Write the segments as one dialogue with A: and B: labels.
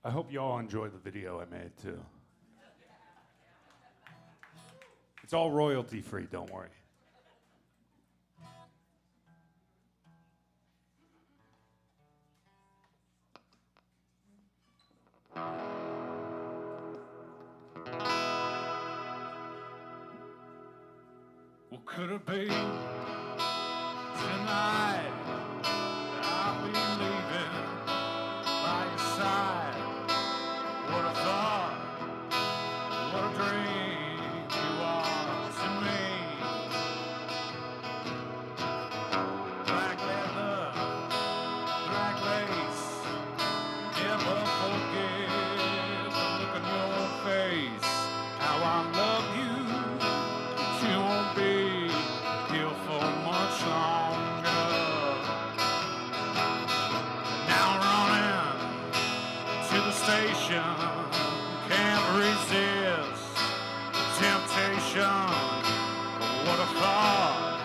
A: hope you all enjoy the video I made too. It's all royalty free, don't worry.
B: What could it be tonight? I'll be leaving by your side. What a thought, what a dream you are to me. Black leather, black lace, never forget the look on your face. How I love you, but you won't be here for much longer. Now running to the station, can't resist the temptation. What a thought,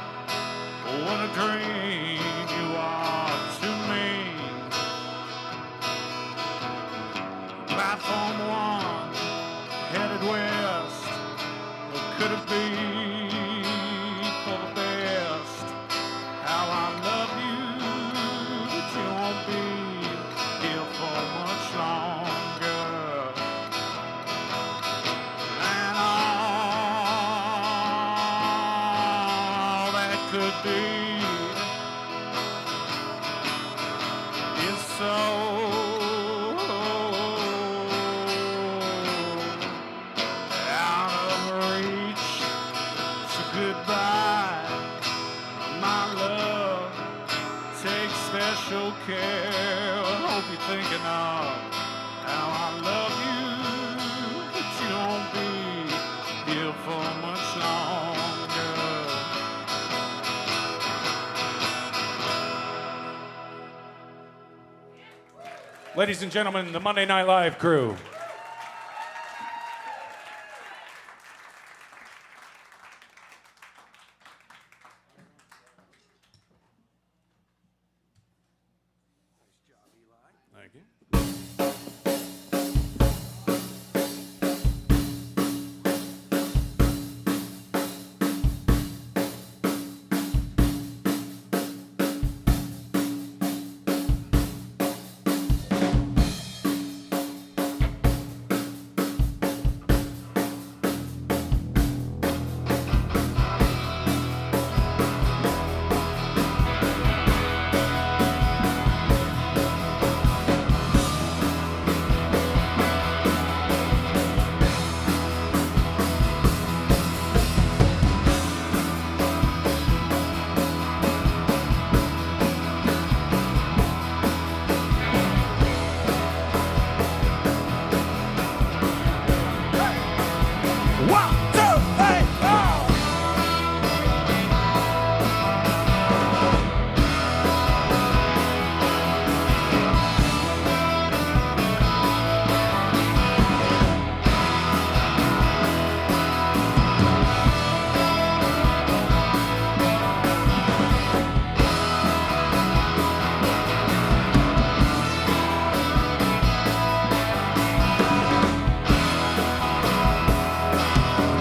B: what a dream you are to me. Platform 1, headed west. What could it be for the best? How I love you, but you won't be here for much longer. And all that could be is so out of reach. So goodbye, my love. Take special care. I hope you're thinking of how I love you, but you won't be here for much longer.
A: Ladies and gentlemen, the Monday Night Live crew. Thank you.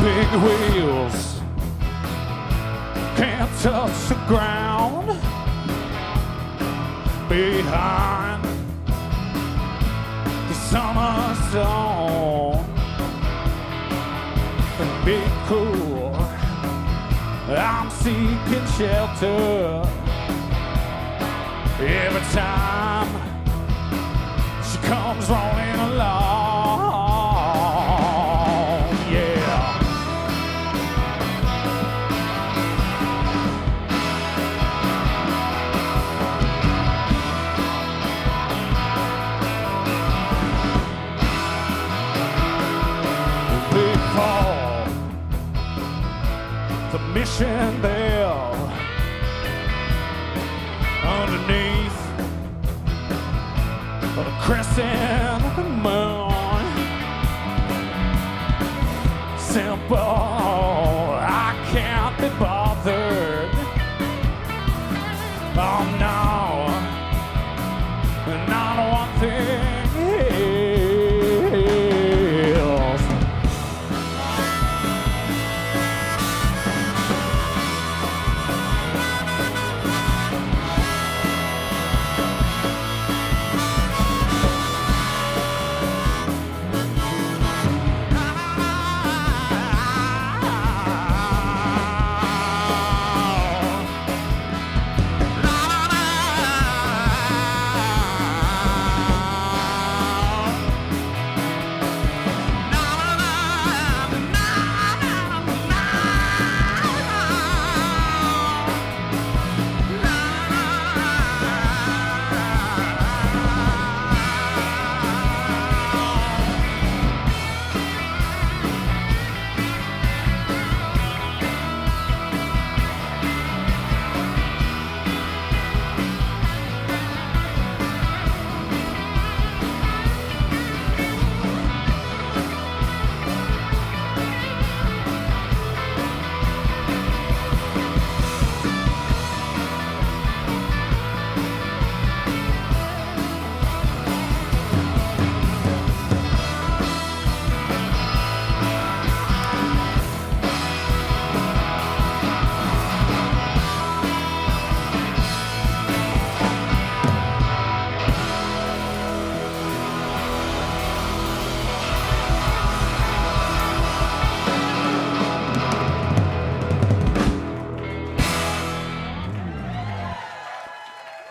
A: Big wheels can't touch the ground behind the summer zone. And be cool, I'm seeking shelter every time she comes rolling along. The mission bell underneath the crescent moon. Simple, I can't be bothered. Oh no, not one thing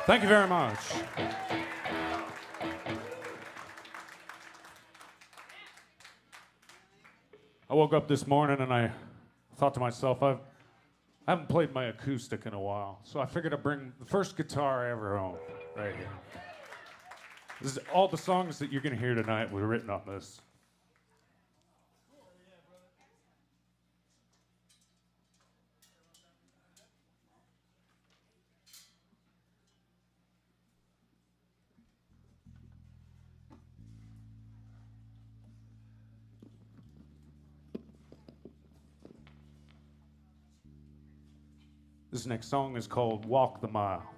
A: Thank you very much. I woke up this morning and I thought to myself, I haven't played my acoustic in a while, so I figured I'd bring the first guitar I ever owned right here. This is all the songs that you're going to hear tonight were written on this. This next song is called Walk the Mile.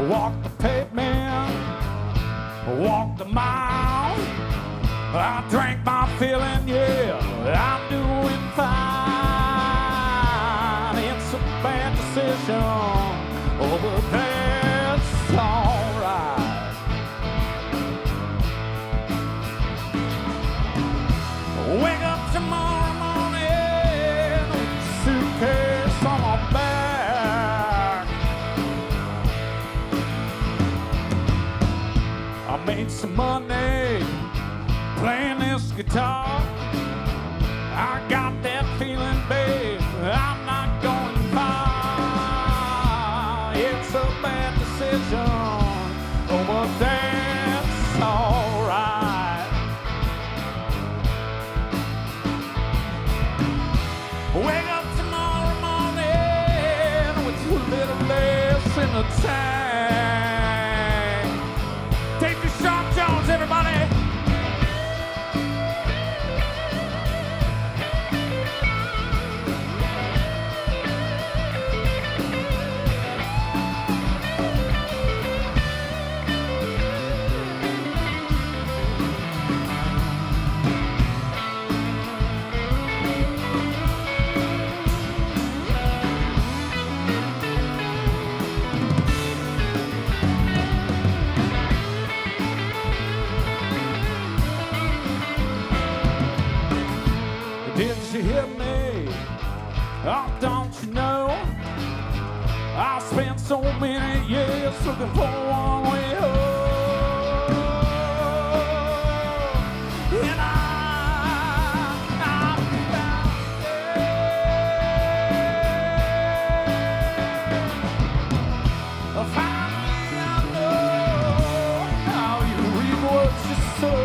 A: Walk the pavement, walk the mile. I drank my feeling, yeah, I'm doing fine. It's a bad decision, but that's alright. Wake up tomorrow morning with a suitcase on my back. I made some money playing this guitar. I got that feeling, babe, I'm not going far. It's a bad decision, but that's alright. Wake up tomorrow morning with a little less in the tank. Take the Sharp Jones, everybody. Did you hear me? Oh, don't you know? I spent so many years looking for one way home. And I found it. Finally, I know how you reap what you sow.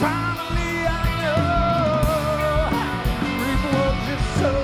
A: Finally, I know how to reap what you sow.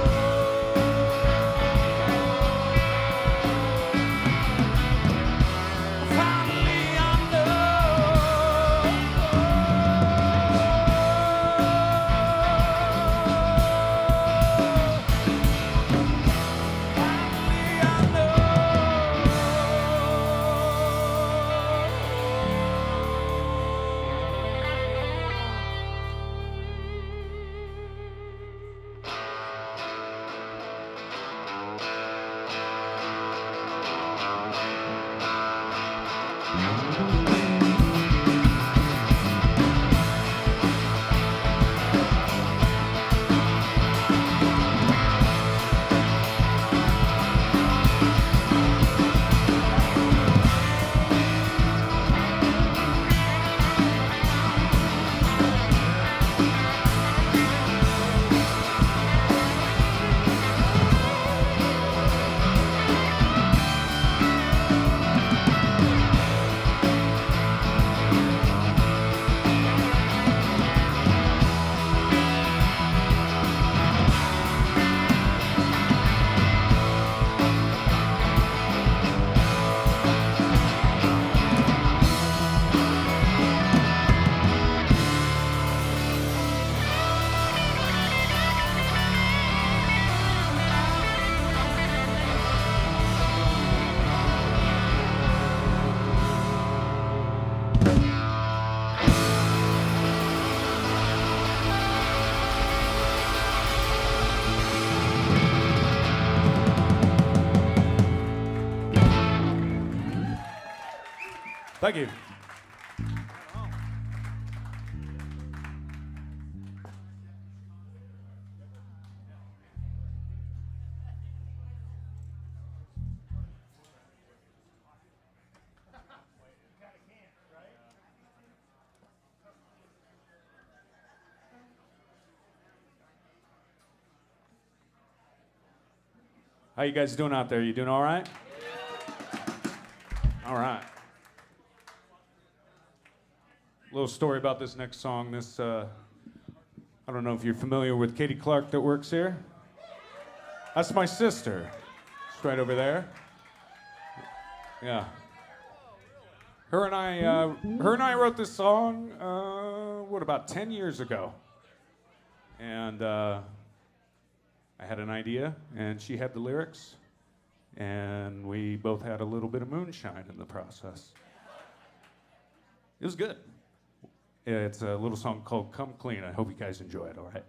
A: Thank you. How you guys doing out there? You doing all right? All right. A little story about this next song. I don't know if you're familiar with Katie Clark that works here. That's my sister. She's right over there. Yeah. Her and I wrote this song, about 10 years ago. And I had an idea, and she had the lyrics, and we both had a little bit of moonshine in the process. It was good. It's a little song called Come Clean. I hope you guys enjoy it, all right?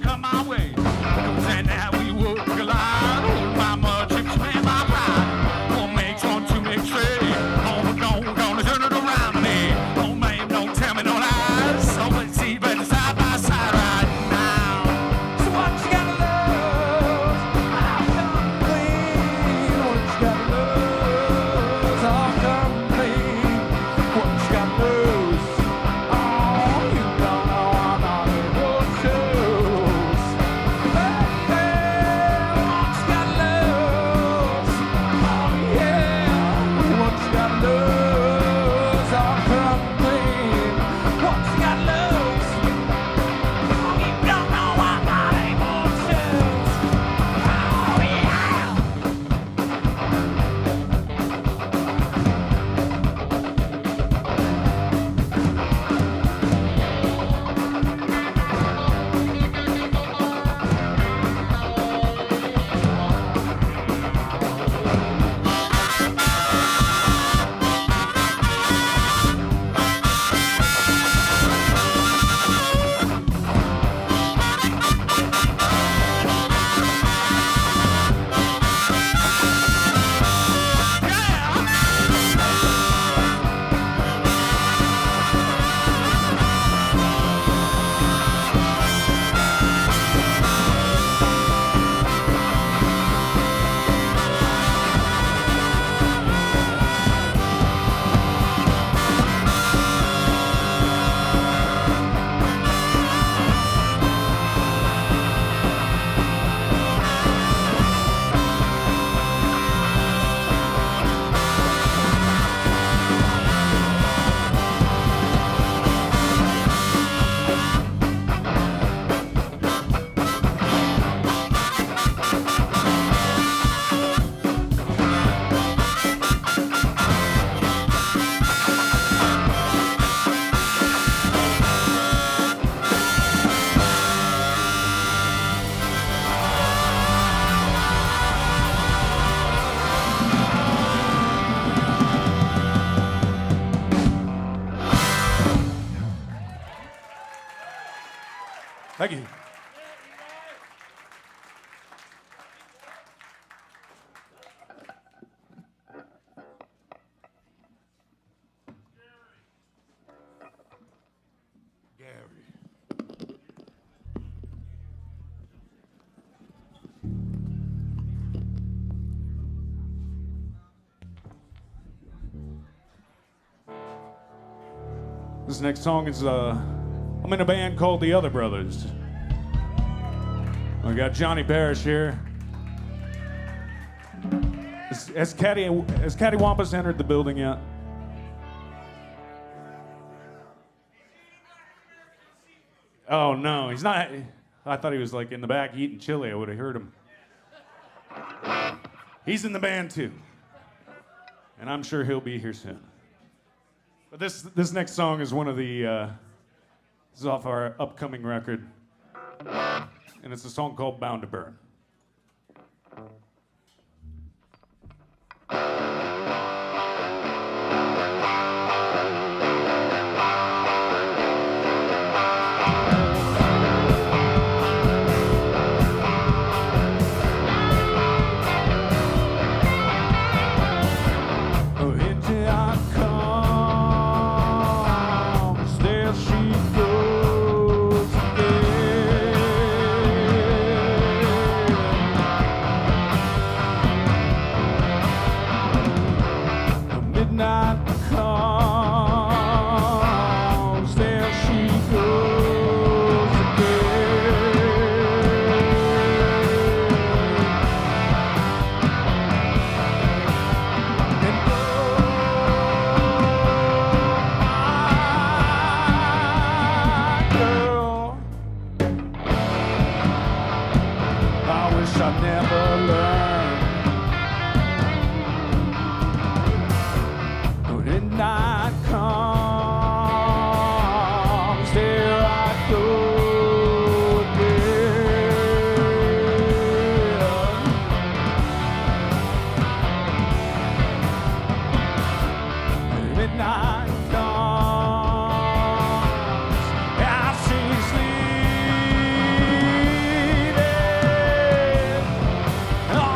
B: Come my way. Come say now we would collide.
A: Thank you. This next song is, I'm in a band called The Other Brothers. We got Johnny Parrish here. Has Cattywampus entered the building yet? Oh, no, he's not. I thought he was like in the back eating chili. I would have heard him. He's in the band too. And I'm sure he'll be here soon. But this next song is one of the, this is off our upcoming record. And it's a song called Bound to Burn.
B: Oh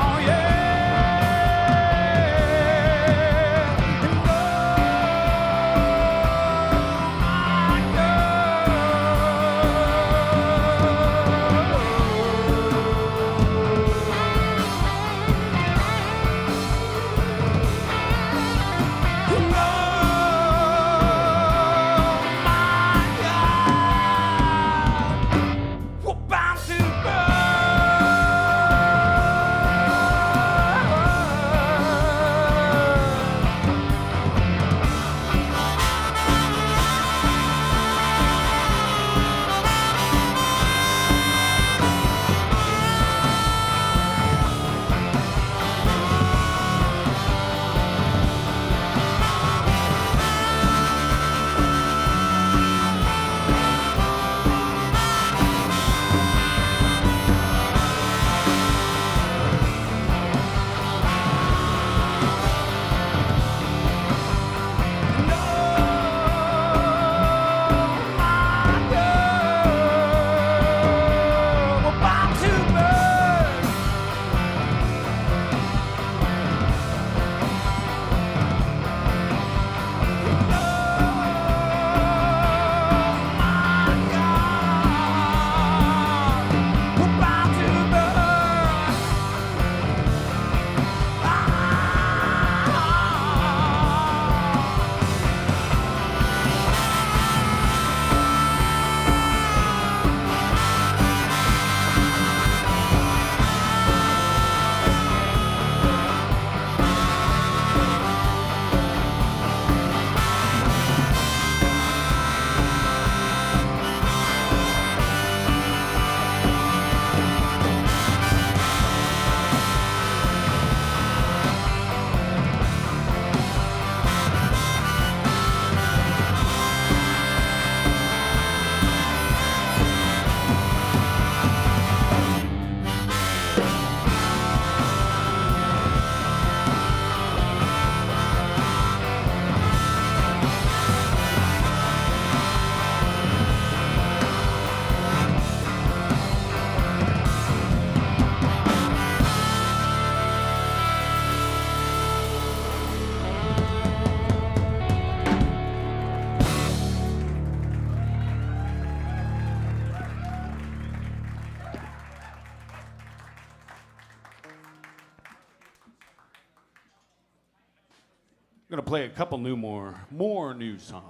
A: gonna play a couple more new songs.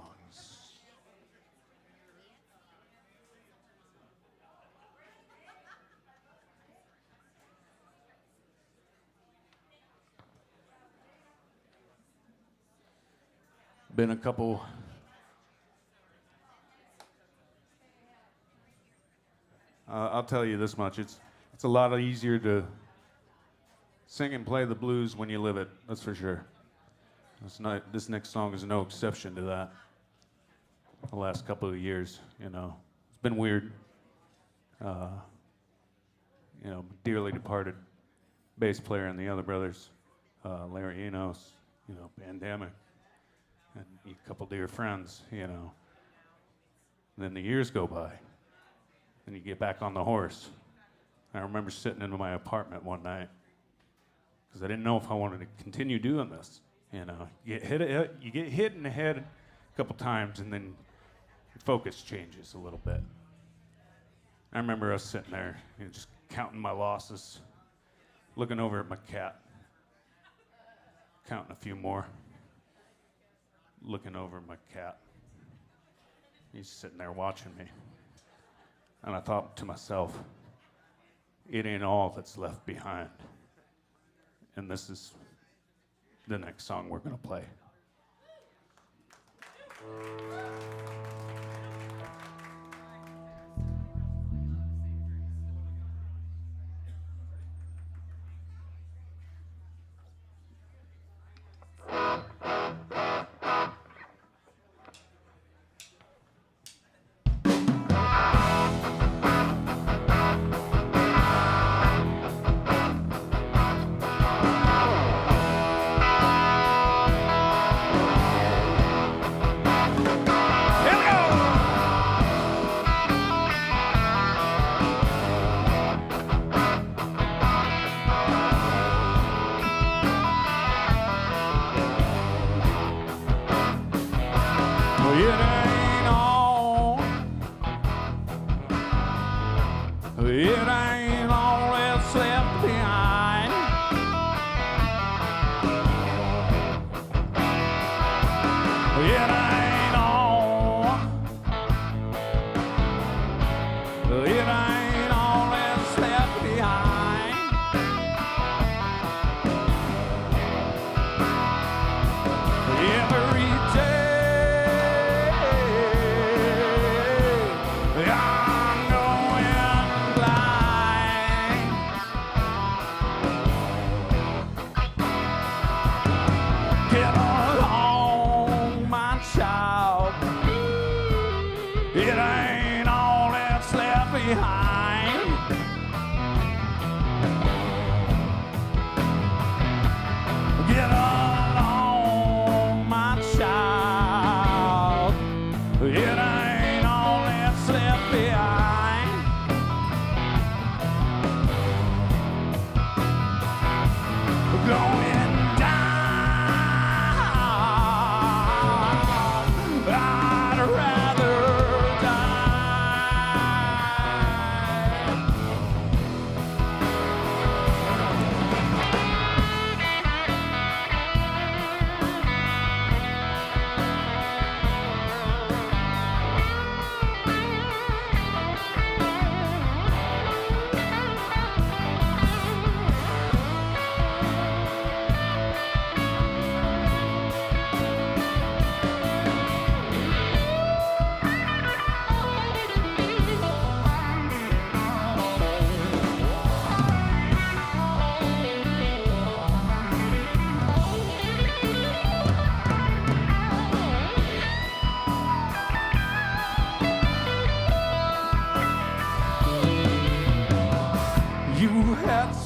A: Been a couple. I'll tell you this much: it's a lot easier to sing and play the blues when you live it. That's for sure. This next song is no exception to that. The last couple of years, you know, it's been weird. You know, dearly departed bass player and the other brothers, Larry Enos, you know, pandemic, and a couple dear friends, you know. And then the years go by, and you get back on the horse. I remember sitting in my apartment one night because I didn't know if I wanted to continue doing this. You know, you get hit in the head a couple times, and then your focus changes a little bit. I remember us sitting there, you know, just counting my losses, looking over at my cat, counting a few more, looking over at my cat. He's sitting there watching me. And I thought to myself, it ain't all that's left behind. And this is the next song we're gonna play.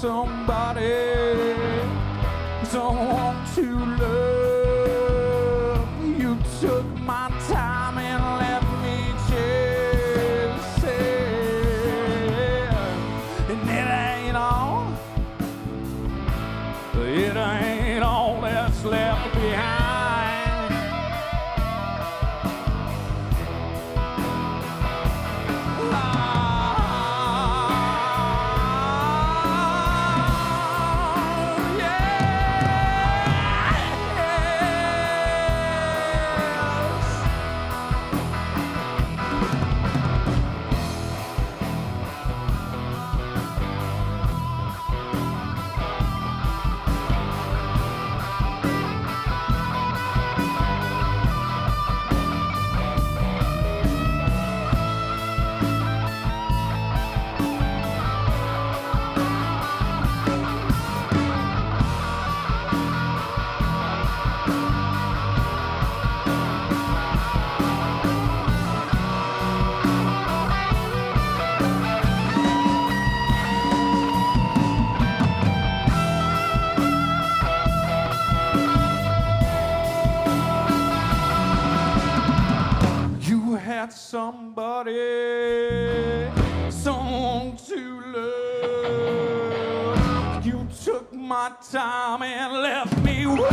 B: Somebody, someone to love. You took my time and left me chasing. And it ain't all that's left behind. Yeah.
A: my time and left me wasted.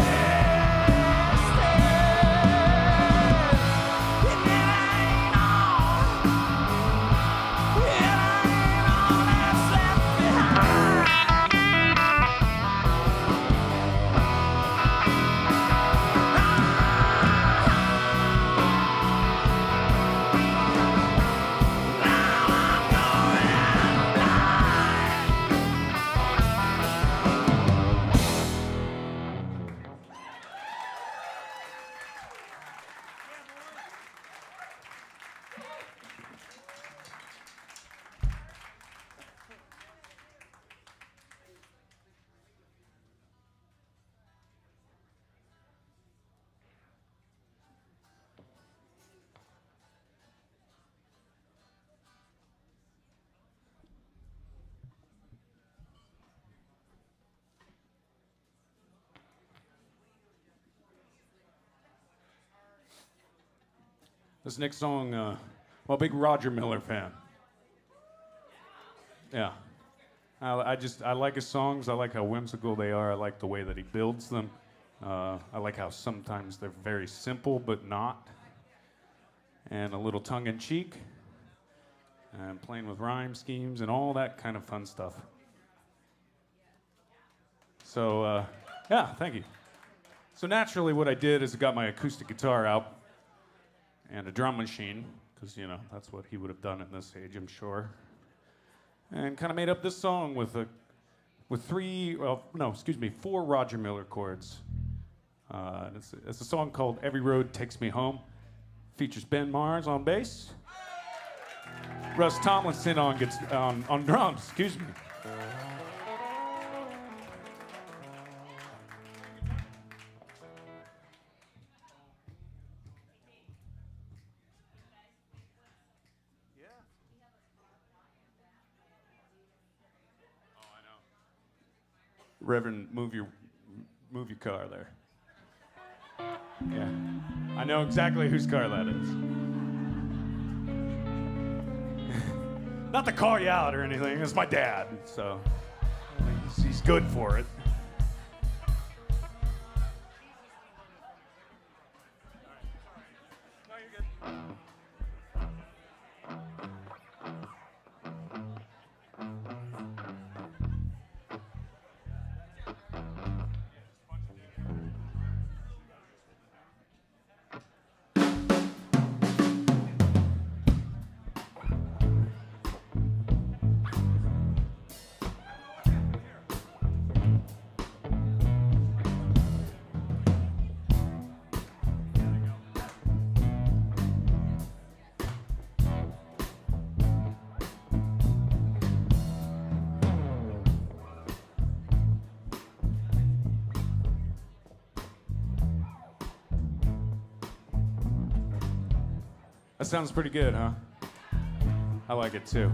A: This next song, I'm a big Roger Miller fan. Yeah. I like his songs. I like how whimsical they are. I like the way that he builds them. I like how sometimes they're very simple, but not. And a little tongue-in-cheek. And playing with rhyme schemes and all that kind of fun stuff. So, yeah, thank you. So naturally what I did is I got my acoustic guitar out and a drum machine, because, you know, that's what he would have done at this age, I'm sure. And kind of made up this song with four Roger Miller chords. It's a song called Every Road Takes Me Home. Features Ben Mars on bass. Russ Tomlinson on drums, excuse me. Reverend, move your car there. Yeah, I know exactly whose car that is. Not to call you out or anything. It's my dad, so he's good for it. That sounds pretty good, huh? I like it too.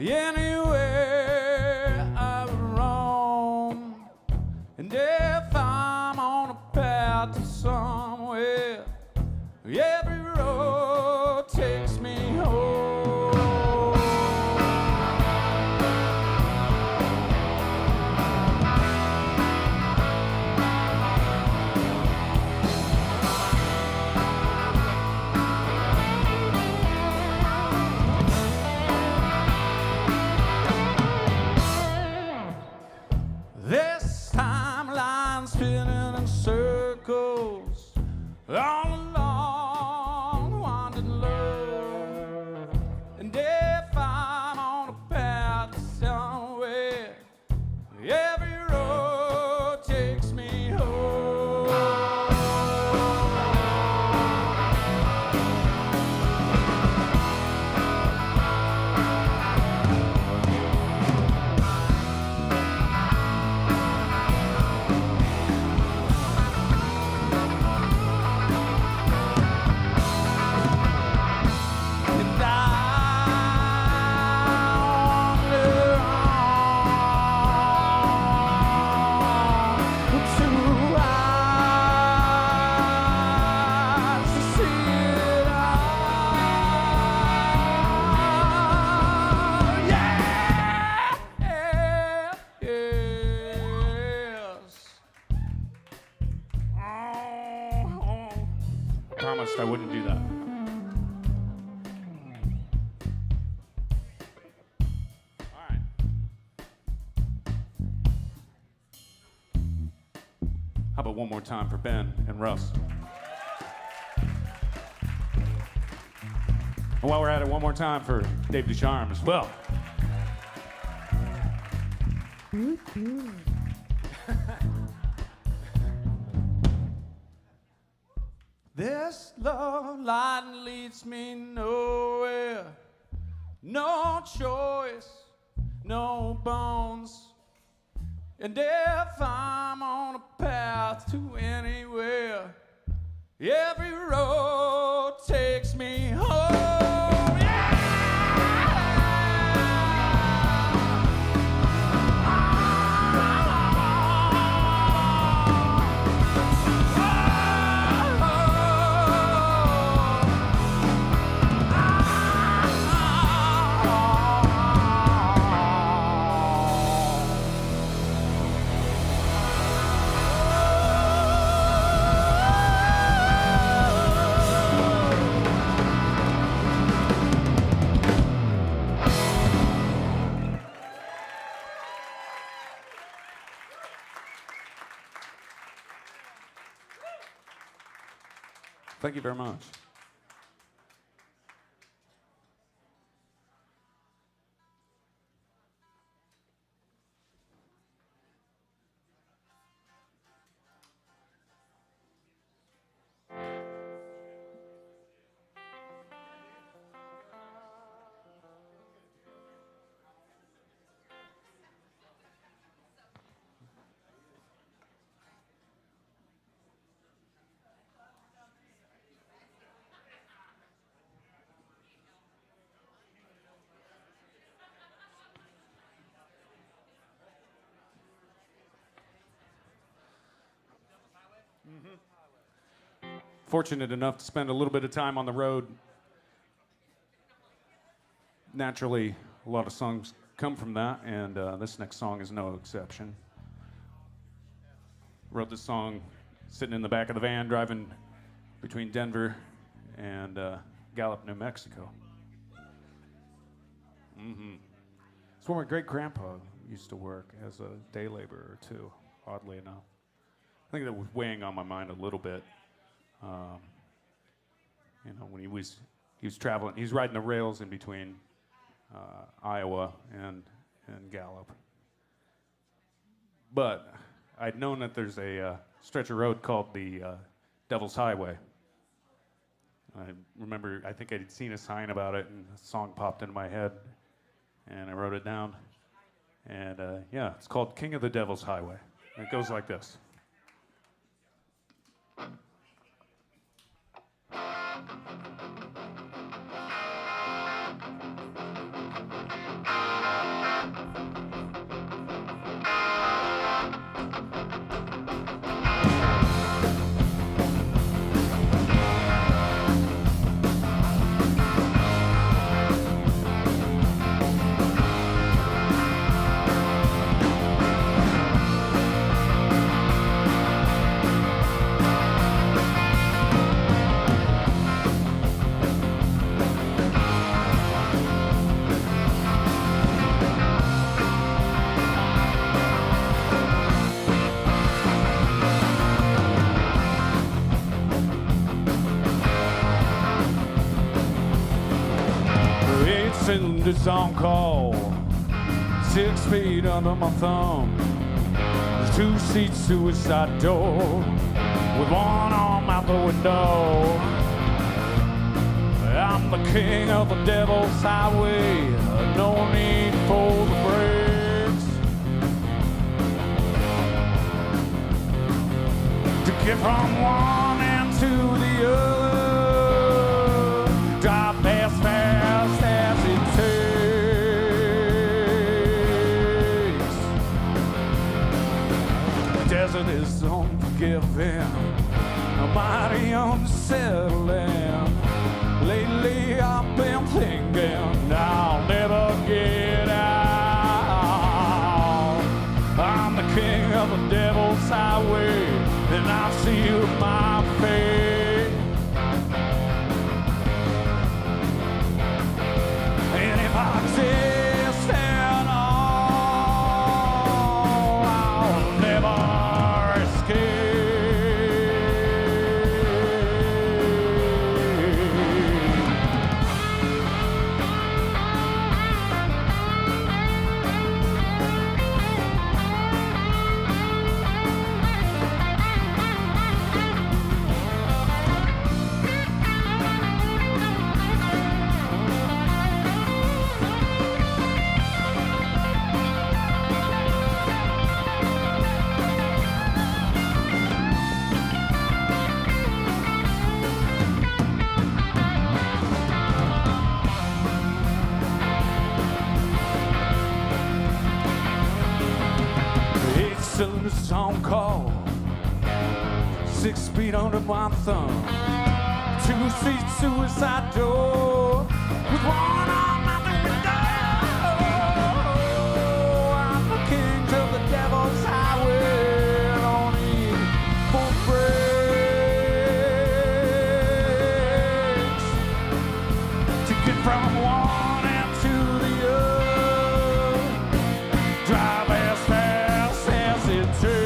A: Anywhere I roam, and if I'm on a path to somewhere, every road takes me home. This timeline spinning in circles all along right. How about one more time for Ben and Russ? And while we're at it, one more time for Dave Ducharme as well.
B: This love line leads me nowhere. No choice, no bones. And if I'm on a path to anywhere, every road takes me home. Yeah!
A: Thank you very much. Fortunate enough to spend a little bit of time on the road. Naturally, a lot of songs come from that, and this next song is no exception. Wrote this song sitting in the back of the van driving between Denver and Gallup, New Mexico. It's where my great-grandpa used to work as a day laborer, too, oddly enough. I think that was weighing on my mind a little bit. You know, when he was traveling, he was riding the rails in between Iowa and Gallup. But I'd known that there's a stretch of road called the Devil's Highway. I remember, I think I'd seen a sign about it, and a song popped into my head, and I wrote it down. And yeah, it's called King of the Devil's Highway. And it goes like this. It's on call, 6 feet under my thumb. There's 2-seat suicide door with one arm out the window. I'm the king of the devil's highway, no need for the brakes. To get from one end to the other, drive as fast as it takes. The desert is unforgiving, mighty unsettling. Lately I've been thinking I'll never get out. I'm the king of the devil's highway, and I'll see you, my phone call, 6 feet under my thumb, 2-seat suicide door with one arm out the window. I'm the king of the devil's highway, and don't need full brakes to get from one end to the other. Drive as fast as it takes.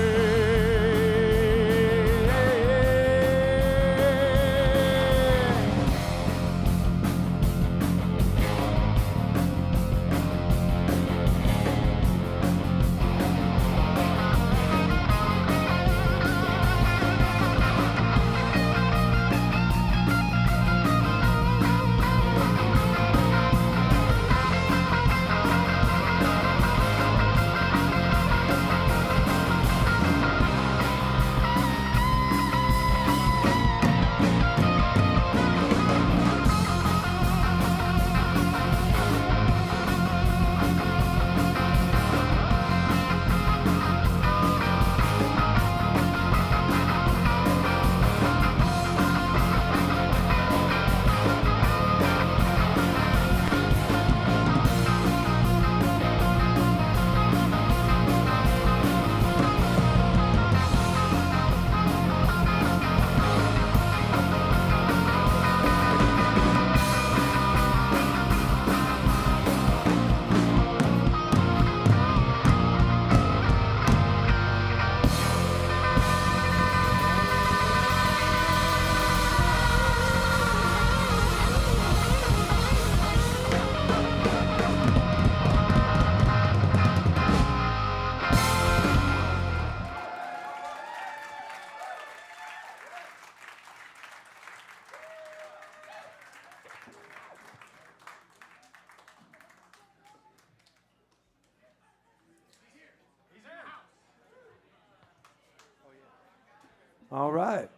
C: All right.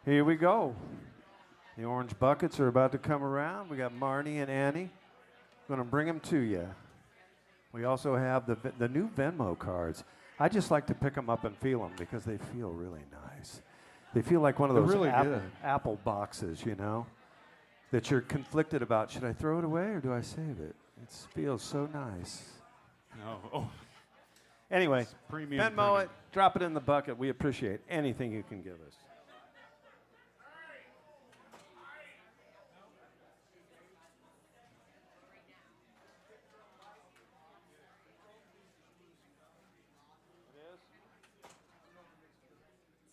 C: Here we go. The orange buckets are about to come around. We got Marnie and Annie. Going to bring them to you. We also have the new Venmo cards. I just like to pick them up and feel them because they feel really nice. They feel like one of those
A: really good.
C: apple boxes, you know, that you're conflicted about. Should I throw it away or do I save it? It feels so nice.
A: No. Oh.
C: Anyway,
A: Premium.
C: Venmo it, drop it in the bucket. We appreciate anything you can give us.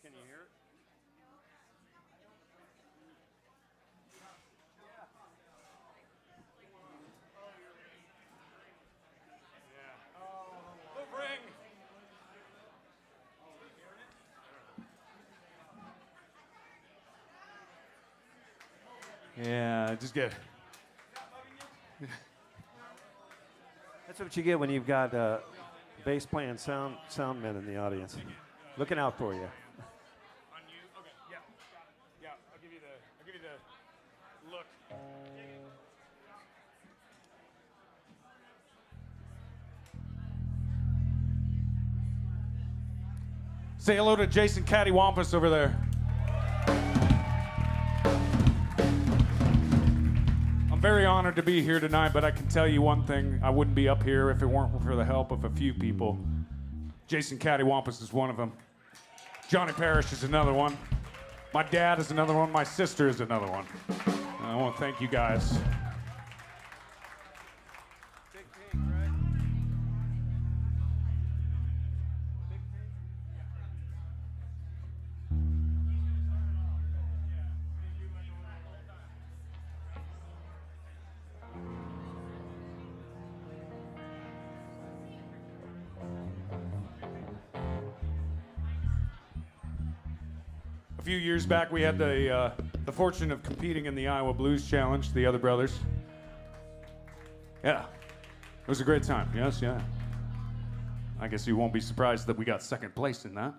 C: Can you hear it?
A: Yeah, just get.
C: That's what you get when you've got bass playing soundmen in the audience, looking out for you.
A: On you? Okay. Yeah. Yeah. I'll give you the look. Say hello to Jason Cattywampus over there. I'm very honored to be here tonight, but I can tell you one thing. I wouldn't be up here if it weren't for the help of a few people. Jason Cattywampus is one of them. Johnny Parrish is another one. My dad is another one. My sister is another one. And I want to thank you guys. A few years back, we had the fortune of competing in the Iowa Blues Challenge, the other brothers. Yeah, it was a great time. Yes, yeah. I guess you won't be surprised that we got second place in that.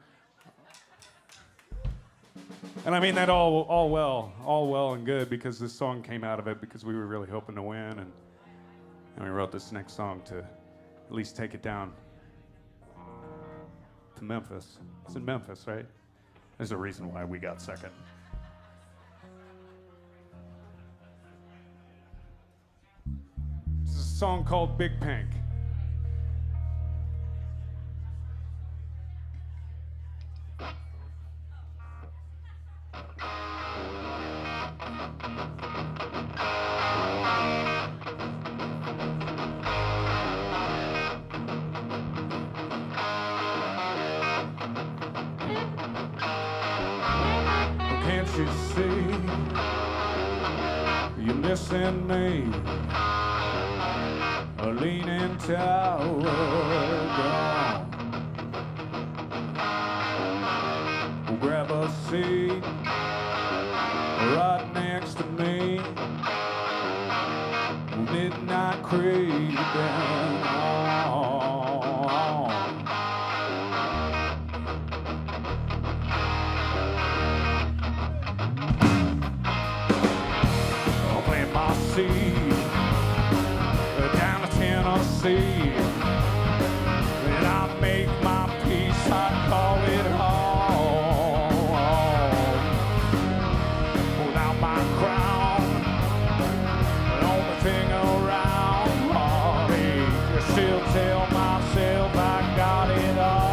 A: And I mean that all well and good because this song came out of it because we were really hoping to win, and we wrote this next song to at least take it down. to Memphis. It's in Memphis, right? There's a reason why we got second. This is a song called Big Pink. Can't you see you're missing me? A leaning tower gone. Well, grab a seat right next to me. Midnight creeping on. Down to Tennessee, when I make my peace, I call it home. Without my crown, the only thing around, I still tell myself I got it all.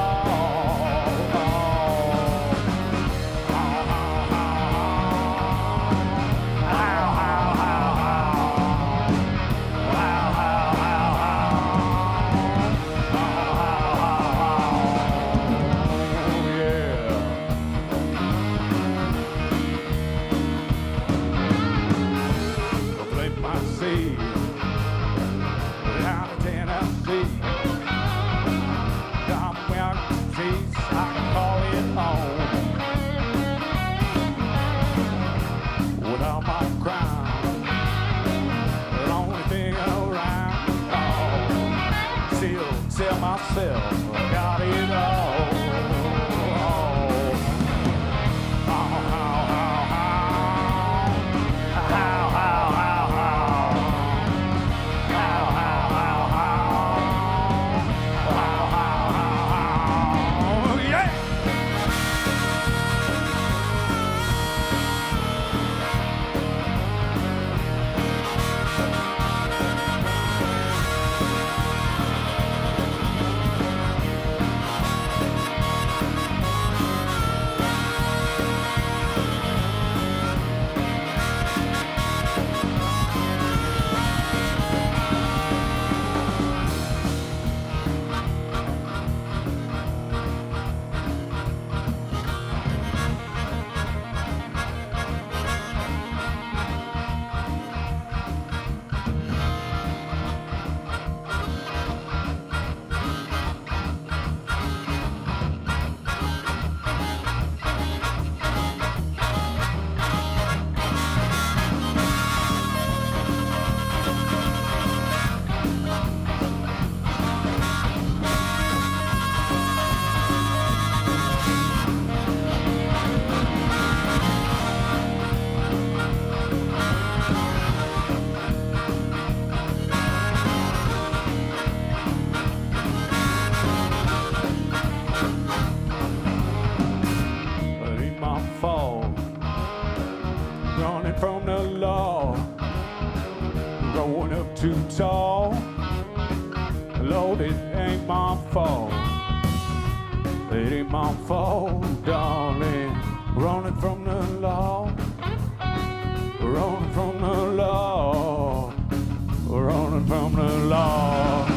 A: Myself, I got it all. Too tall, Lord, it ain't my fault. It ain't my fault, darling. Running from the law, running from the law, running from the law.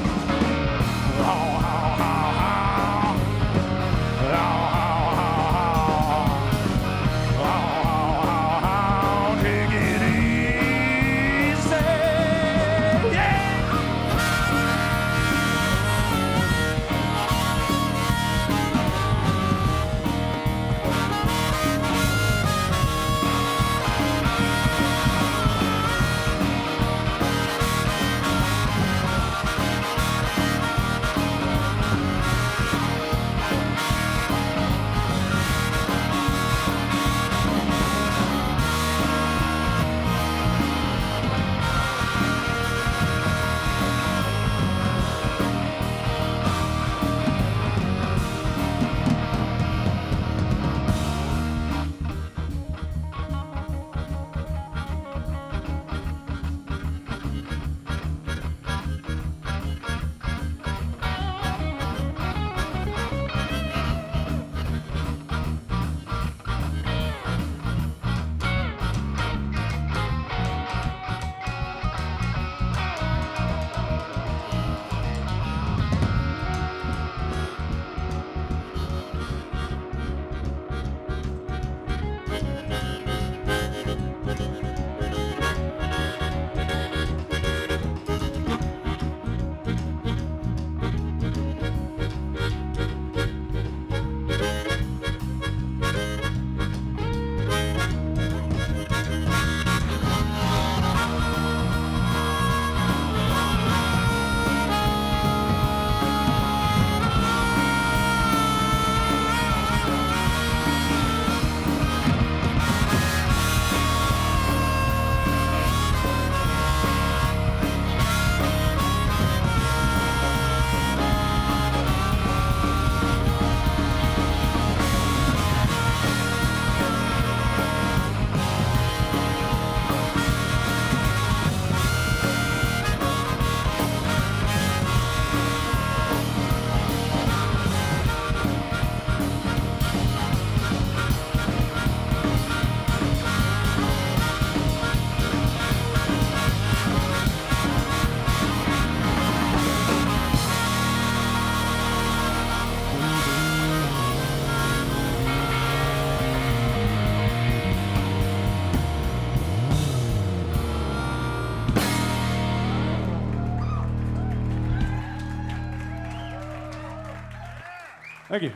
A: Thank you.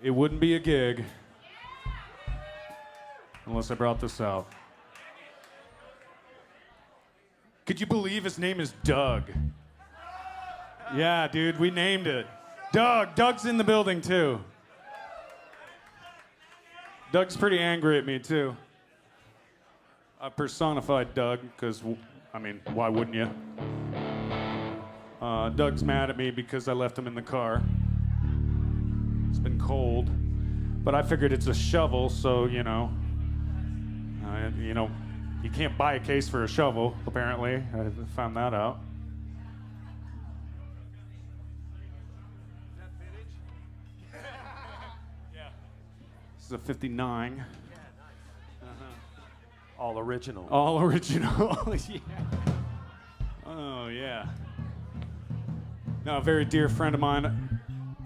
A: It wouldn't be a gig unless I brought this out. Could you believe his name is Doug? Yeah, dude, we named it. Doug. Doug's in the building, too. Doug's pretty angry at me, too. I personified Doug because, I mean, why wouldn't you? Doug's mad at me because I left him in the car. It's been cold, but I figured it's a shovel, so, you know, you can't buy a case for a shovel, apparently. I found that out. Is that vintage? Yeah. This is a 59. Yeah, nice.
C: All original.
A: All original, yeah. Oh, yeah. No, a very dear friend of mine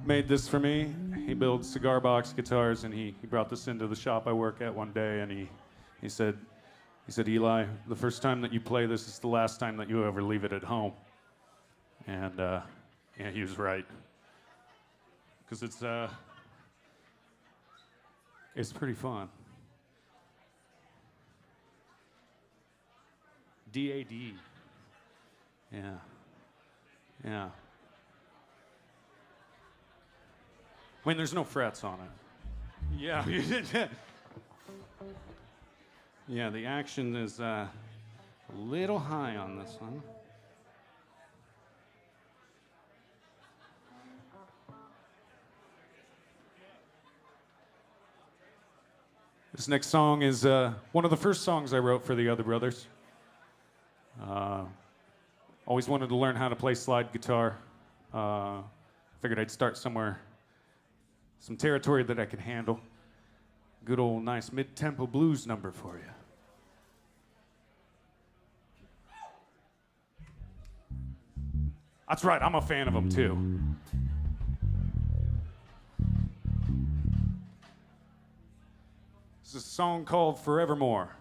A: made this for me. He builds cigar box guitars, and he brought this into the shop I work at one day, and he said, Eli, the first time that you play this is the last time that you ever leave it at home. And yeah, he was right. Because it's pretty fun. D-A-D. Yeah. Yeah. I mean, there's no frets on it. Yeah. Yeah, the action is a little high on this one. This next song is one of the first songs I wrote for the other brothers. Always wanted to learn how to play slide guitar. Figured I'd start somewhere, some territory that I could handle. Good old nice mid-tempo blues number for you. That's right, I'm a fan of them too. This is a song called Forevermore.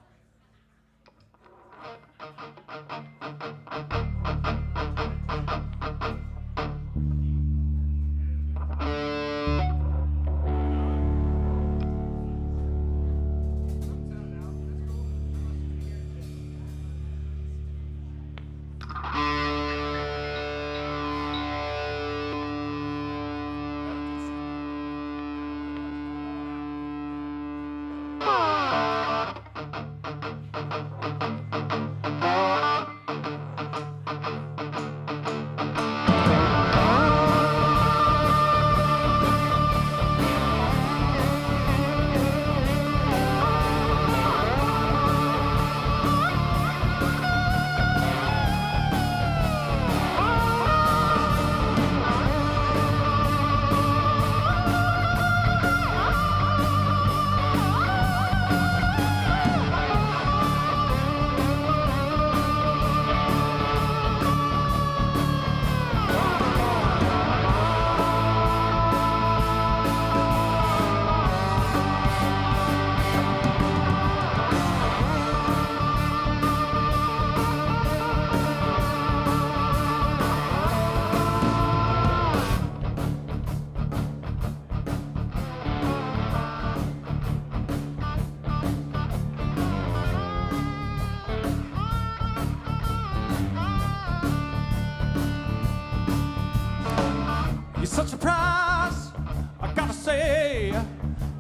A: Such a prize, I gotta say.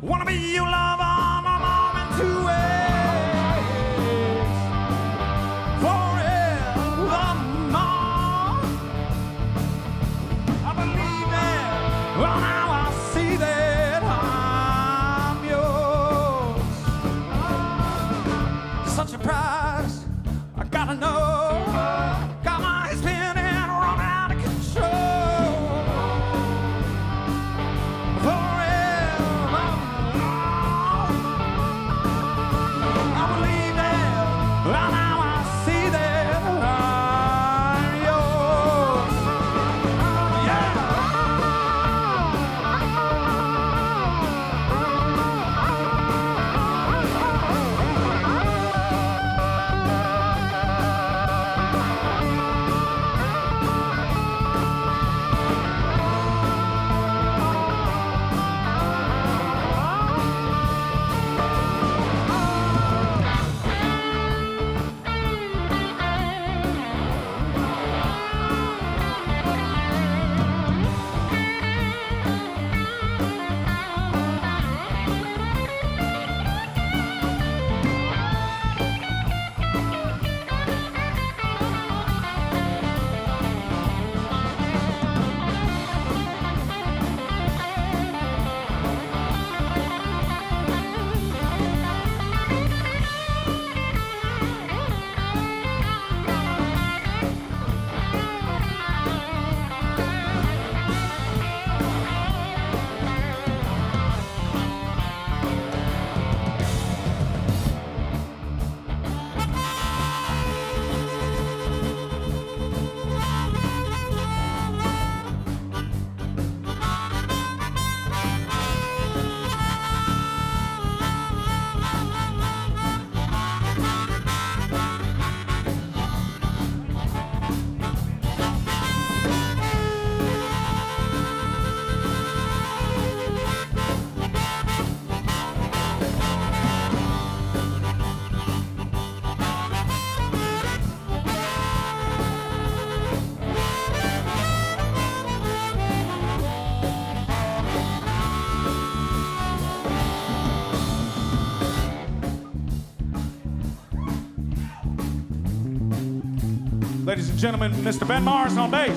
A: Wanna be your lover, my mom in 2 ways. Forevermore. I believe it, well now I see that I'm yours. Such a Ladies and gentlemen, Mr. Ben Mars on bass.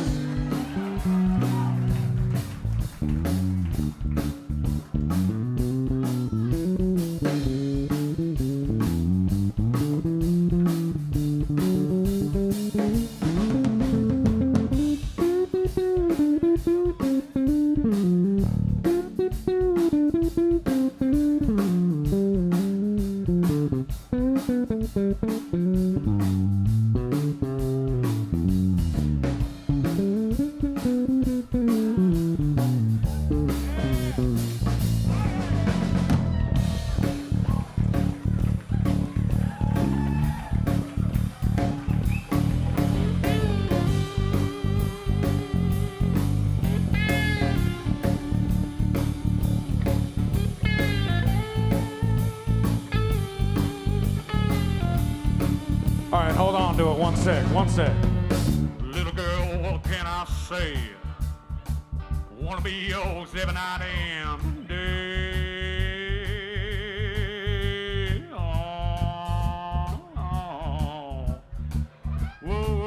A: All right, hold on to it. One sec.
B: Little girl, what can I say? Wanna be yours every night and day. Oh, oh. Whoa.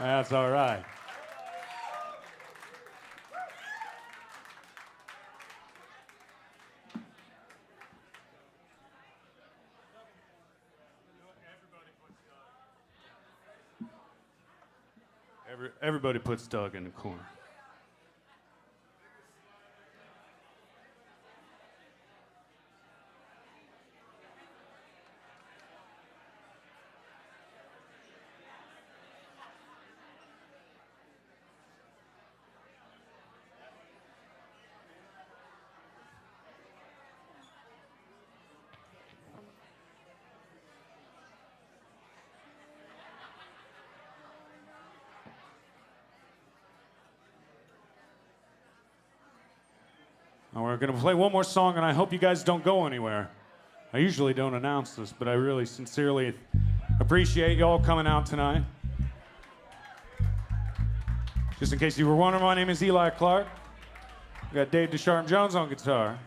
A: That's all right. Everybody puts Doug in the corner. Now we're going to play one more song, and I hope you guys don't go anywhere. I usually don't announce this, but I really sincerely appreciate y'all coming out tonight. Just in case you were wondering, my name is Eli Clark. We got Dave DeSharm Jones on guitar,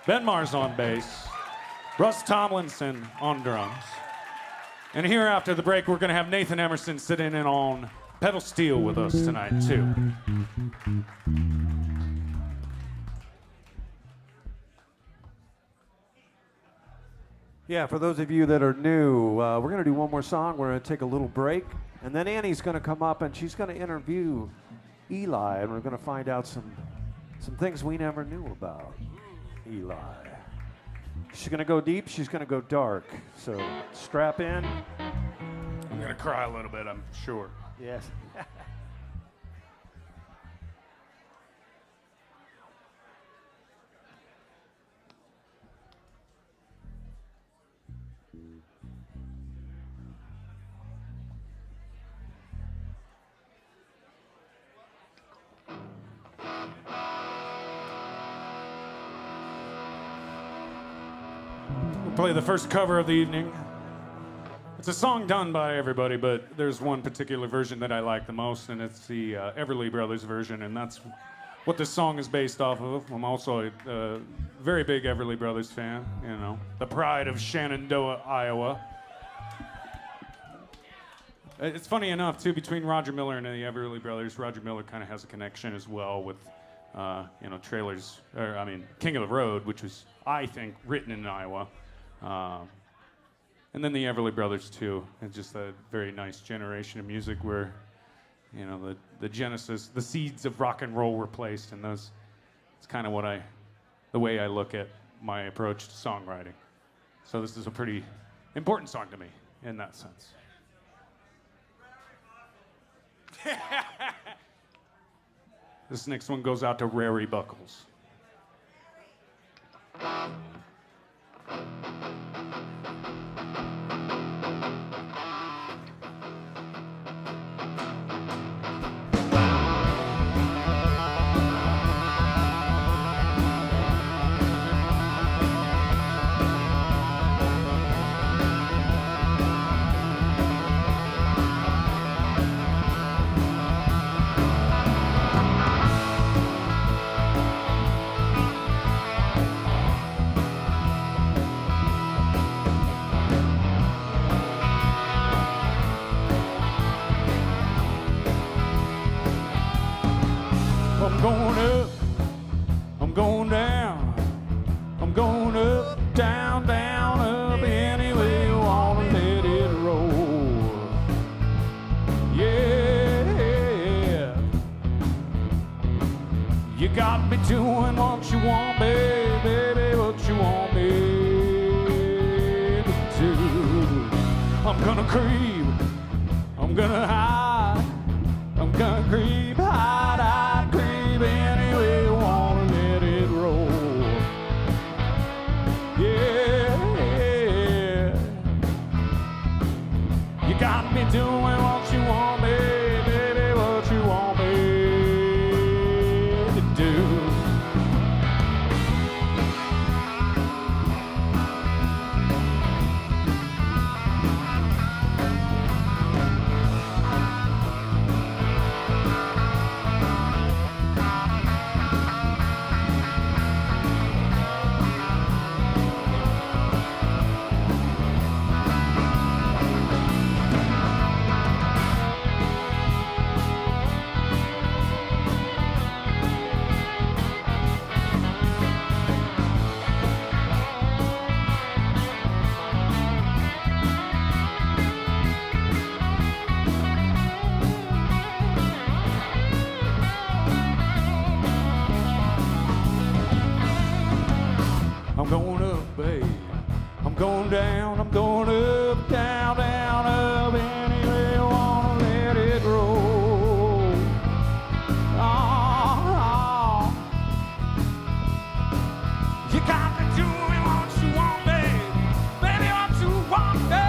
A: Ben Mars on bass, Russ Tomlinson on drums. And here after the break, we're going to have Nathan Emerson sitting in on pedal steel with us tonight, too.
C: Yeah, for those of you that are new, we're going to do one more song. We're going to take a little break. And then Annie's going to come up and she's going to interview Eli. And we're going to find out some things we never knew about Eli. She's going to go deep. She's going to go dark. So strap in.
A: I'm going to cry a little bit, I'm sure.
C: Yes.
A: Play the first cover of the evening. It's a song done by everybody, but there's one particular version that I like the most, and it's the Everly Brothers version, and that's what this song is based off of. I'm also a very big Everly Brothers fan, you know, the pride of Shenandoah, Iowa. It's funny enough, too, between Roger Miller and the Everly Brothers, Roger Miller kind of has a connection as well with, Trailers, King of the Road, which was, I think, written in Iowa. And then the Everly Brothers, too. It's just a very nice generation of music where, the genesis, the seeds of rock and roll were placed, and those, it's kind of the way I look at my approach to songwriting. So this is a pretty important song to me in that sense. This next one goes out to Wray Buckles. I'm going up, I'm going down, I'm going up, down, down, up, anyway you wanna let it roll. Yeah, you got me doing what you want, baby, what you want me to do. I'm gonna creep, I'm gonna hide, I'm gonna creep, hide, creep. Anyway you wanna let it roll. Yeah, you got me doing what you want me, baby, what you want me to do. I'm going up, babe. I'm going down. I'm going up, down, down, up. Anyway you wanna let it roll. Oh, you got me doing what you want, babe. Baby, what you want, babe.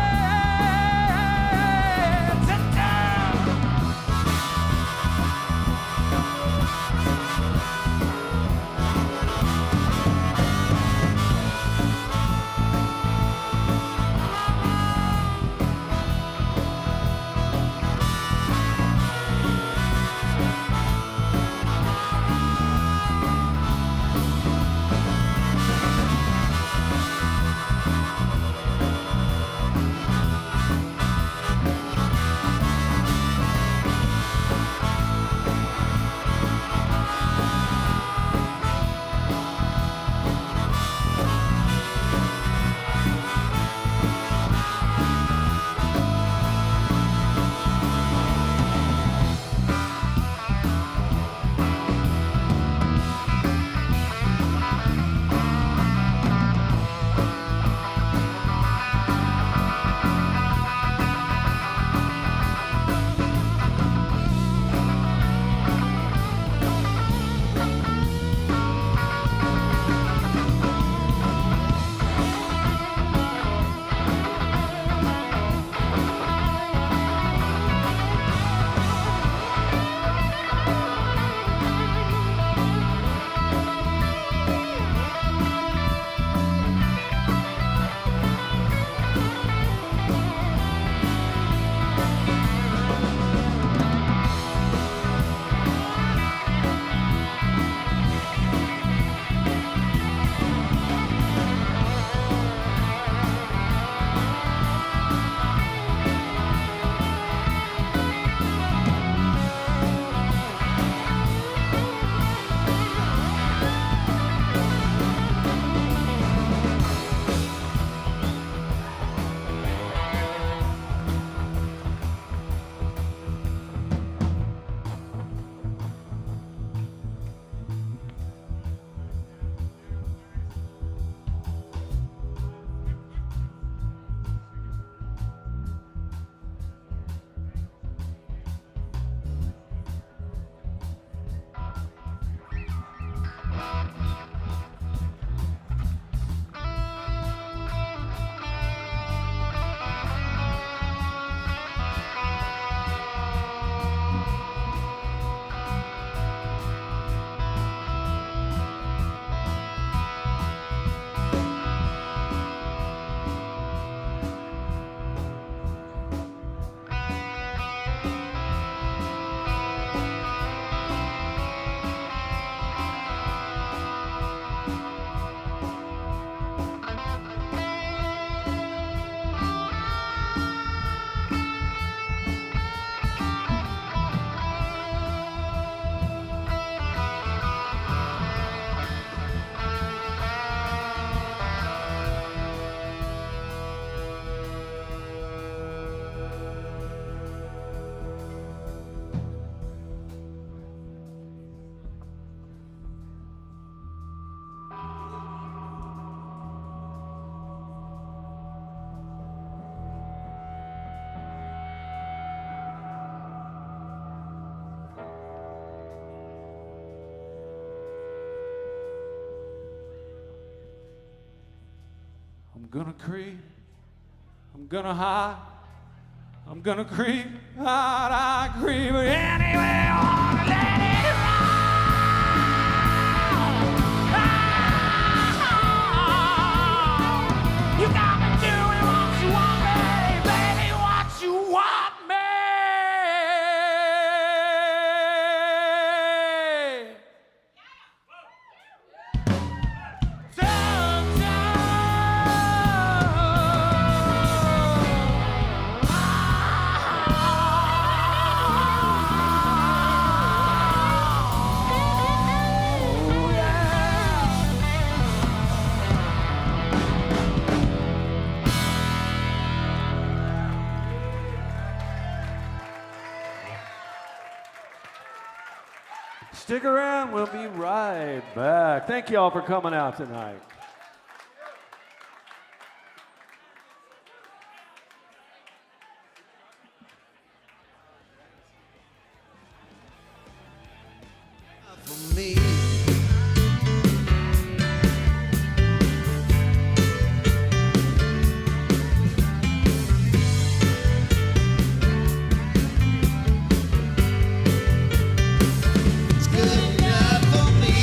A: I'm gonna creep, I'm gonna hide, I'm gonna creep, hide, I creep, but anyway, I wanna let it ride. You got me doing what you want me, baby, what you want me.
C: Stick around, we'll be right back. Thank you all for coming out tonight.
D: For me. It's good enough for me.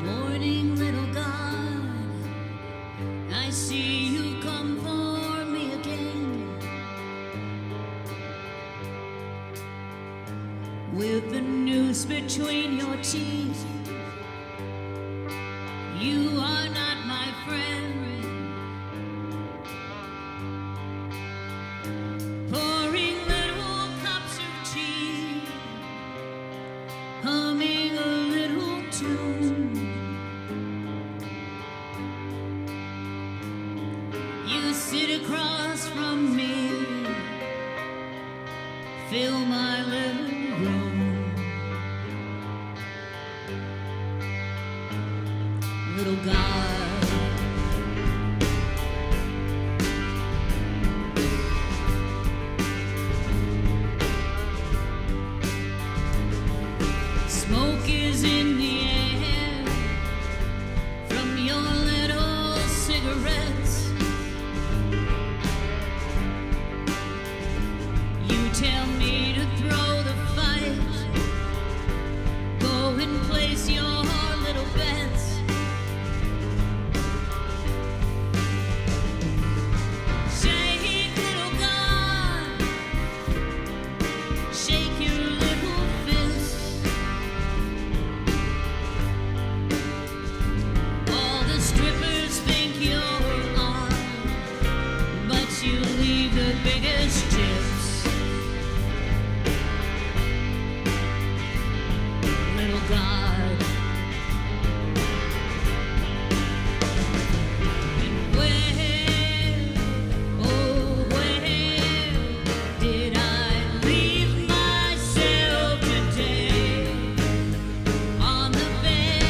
E: Morning, little God, I see you come for me again. With the noose between your teeth, you are not my friend. Pouring little cups of tea, humming a little tune. You sit across from me, fill my living room. Little God, smoke is in the air from your little cigarettes. You tell me to throw the fight, go and place your little bets. Shake, little God, shake your little fist. All the strippers think you're on, but you leave the biggest chips. Little God, and where, oh where did I leave myself today? On the bed,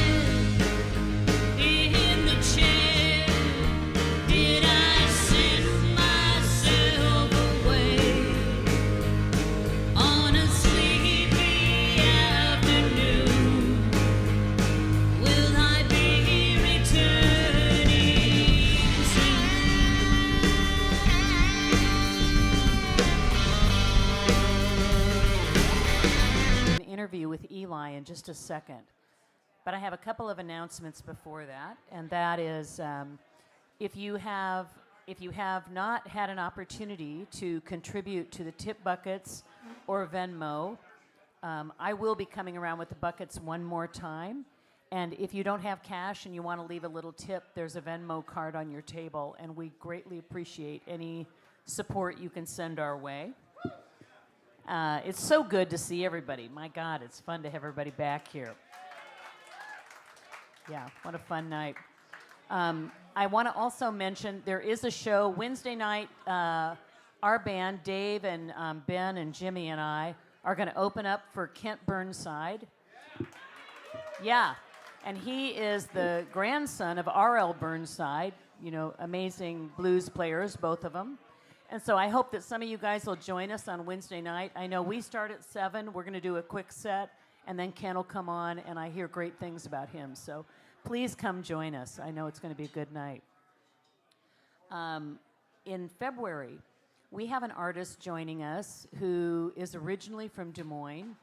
E: in the chair, did I send myself away? On a sleepy afternoon, will I be returning
F: An interview with Eli in just a second. But I have a couple of announcements before that, and that is if you have not had an opportunity to contribute to the tip buckets or Venmo, I will be coming around with the buckets one more time. And if you don't have cash and you want to leave a little tip, there's a Venmo card on your table, and we greatly appreciate any support you can send our way. It's so good to see everybody. My God, it's fun to have everybody back here. Yeah, what a fun night. I want to also mention there is a show Wednesday night. Our band, Dave and Ben and Jimmy and I, are going to open up for Kent Burnside. Yeah, and he is the grandson of R.L. Burnside, you know, amazing blues players, both of them. And so I hope that some of you guys will join us on Wednesday night. I know we start at 7. We're going to do a quick set, and then Ken will come on, and I hear great things about him. So please come join us. I know it's going to be a good night. In February, we have an artist joining us who is originally from Des Moines.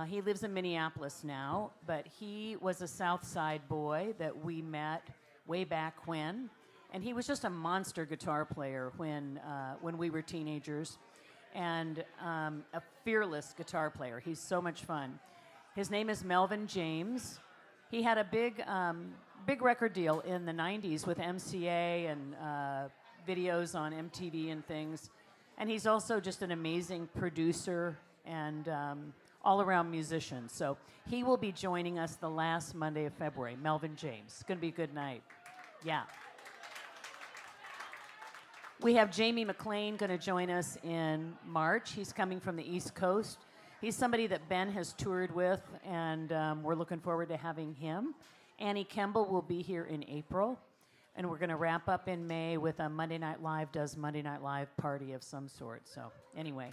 F: He lives in Minneapolis now, but he was a South Side boy that we met way back when. And he was just a monster guitar player when we were teenagers, and a fearless guitar player. He's so much fun. His name is Melvin James. He had a big record deal in the 90s with MCA and videos on MTV and things. And he's also just an amazing producer and all-around musician. So he will be joining us the last Monday of February. Melvin James. It's going to be a good night. Yeah. We have Jamie McLean going to join us in March. He's coming from the East Coast. He's somebody that Ben has toured with, and we're looking forward to having him. Annie Kemble will be here in April, and we're going to wrap up in May with a Monday Night Live does Monday Night Live party of some sort. So anyway.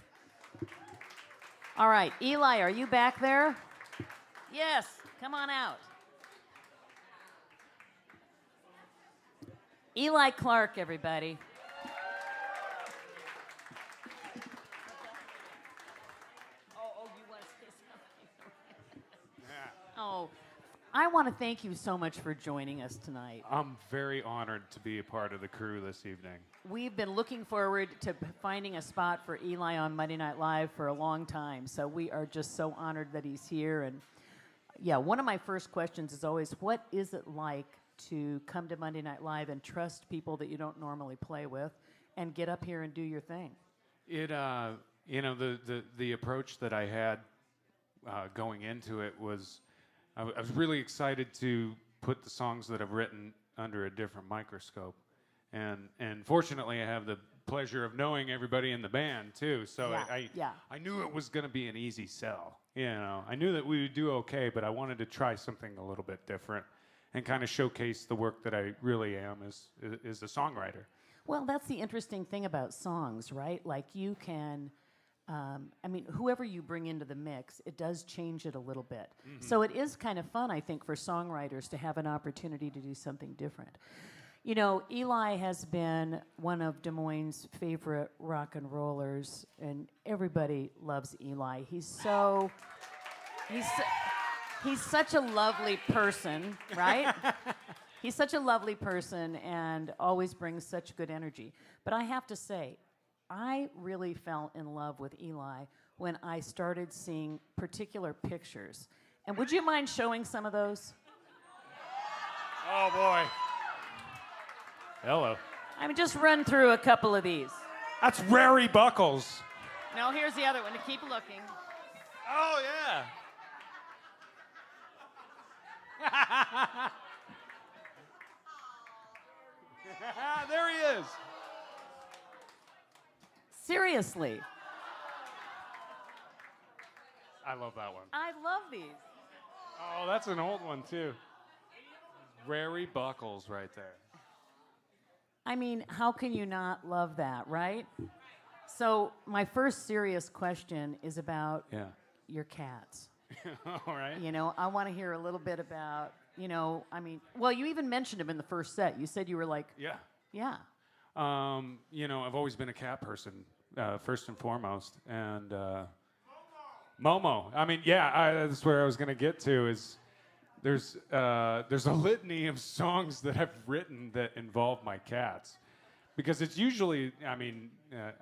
F: All right, Eli, are you back there? Yes, come on out. Eli Clark, everybody. Oh, I want to thank you so much for joining us tonight.
A: I'm very honored to be a part of the crew this evening.
F: We've been looking forward to finding a spot for Eli on Monday Night Live for a long time, so we are just so honored that he's here. And yeah, one of my first questions is always, what is it like to come to Monday Night Live and trust people that you don't normally play with and get up here and do your thing?
A: It, you know, the approach that I had going into it was, I was really excited to put the songs that I've written under a different microscope. And fortunately, I have the pleasure of knowing everybody in the band, too. So I knew it was going to be an easy sell. You know, I knew that we would do okay, but I wanted to try something a little bit different and kind of showcase the work that I really am as a songwriter.
F: Well, that's the interesting thing about songs, right? Like you can... I mean, whoever you bring into the mix, it does change it a little bit. Mm-hmm. So it is kind of fun, I think, for songwriters to have an opportunity to do something different. You know, Eli has been one of Des Moines' favorite rock and rollers, and everybody loves Eli. He's such a lovely person, right? He's such a lovely person and always brings such good energy. But I have to say, I really fell in love with Eli when I started seeing particular pictures. And would you mind showing some of those?
A: Oh, boy. Hello.
F: I mean, just run through a couple of these.
A: That's Wray Buckles.
F: No, here's the other one. Keep looking.
A: Oh, yeah. There he is.
F: Seriously.
A: I love that one.
F: I love these.
A: Oh, that's an old one, too. Wray Buckles right there.
F: I mean, how can you not love that, right? So my first serious question is about your cats.
A: All right.
F: You know, I want to hear a little bit about, you know, I mean, well, you even mentioned them in the first set. You said you were like...
A: Yeah.
F: Yeah.
A: You know, I've always been a cat person, first and foremost. And Momo. I mean, that's where I was going to get to is there's a litany of songs that I've written that involve my cats. Because it's usually, I mean,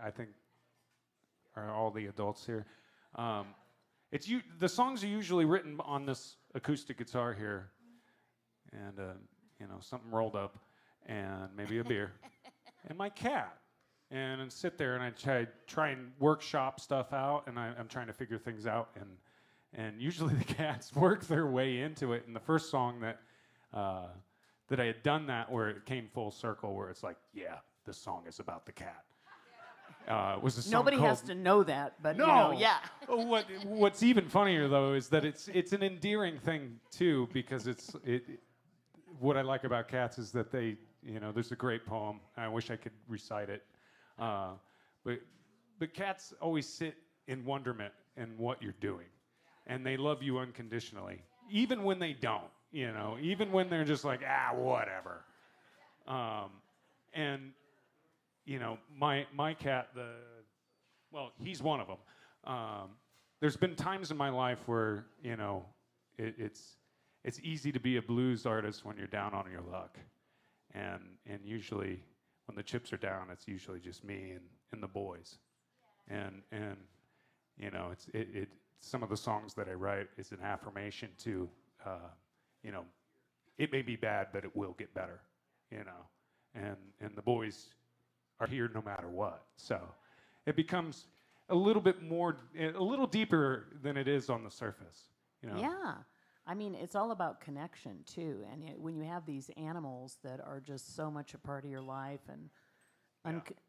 A: I think, are all the adults here? The songs are usually written on this acoustic guitar here. And, you know, something rolled up and maybe a beer. And my cat. And I sit there and I try and workshop stuff out, and I'm trying to figure things out, and usually the cats work their way into it. And the first song that I had done that where it came full circle, where it's like, yeah, this song is about the cat. Was a song
F: Nobody
A: called,
F: has to know that, but
A: no.
F: you know, yeah.
A: What's even funnier though is that it's an endearing thing too, because what I like about cats is that they, you know, there's a great poem. I wish I could recite it. But cats always sit in wonderment in what you're doing. And they love you unconditionally. Even when they don't, you know, even when they're just like, whatever. And, you know, my cat, he's one of them. There's been times in my life where, you know, it's easy to be a blues artist when you're down on your luck. And usually when the chips are down, it's usually just me and the boys. And you know, it's some of the songs that I write is an affirmation to, you know, it may be bad, but it will get better, you know. And the boys are here no matter what. So it becomes a little bit more, a little deeper than it is on the surface. You know?
F: Yeah. I mean, it's all about connection, too. And when you have these animals that are just so much a part of your life, and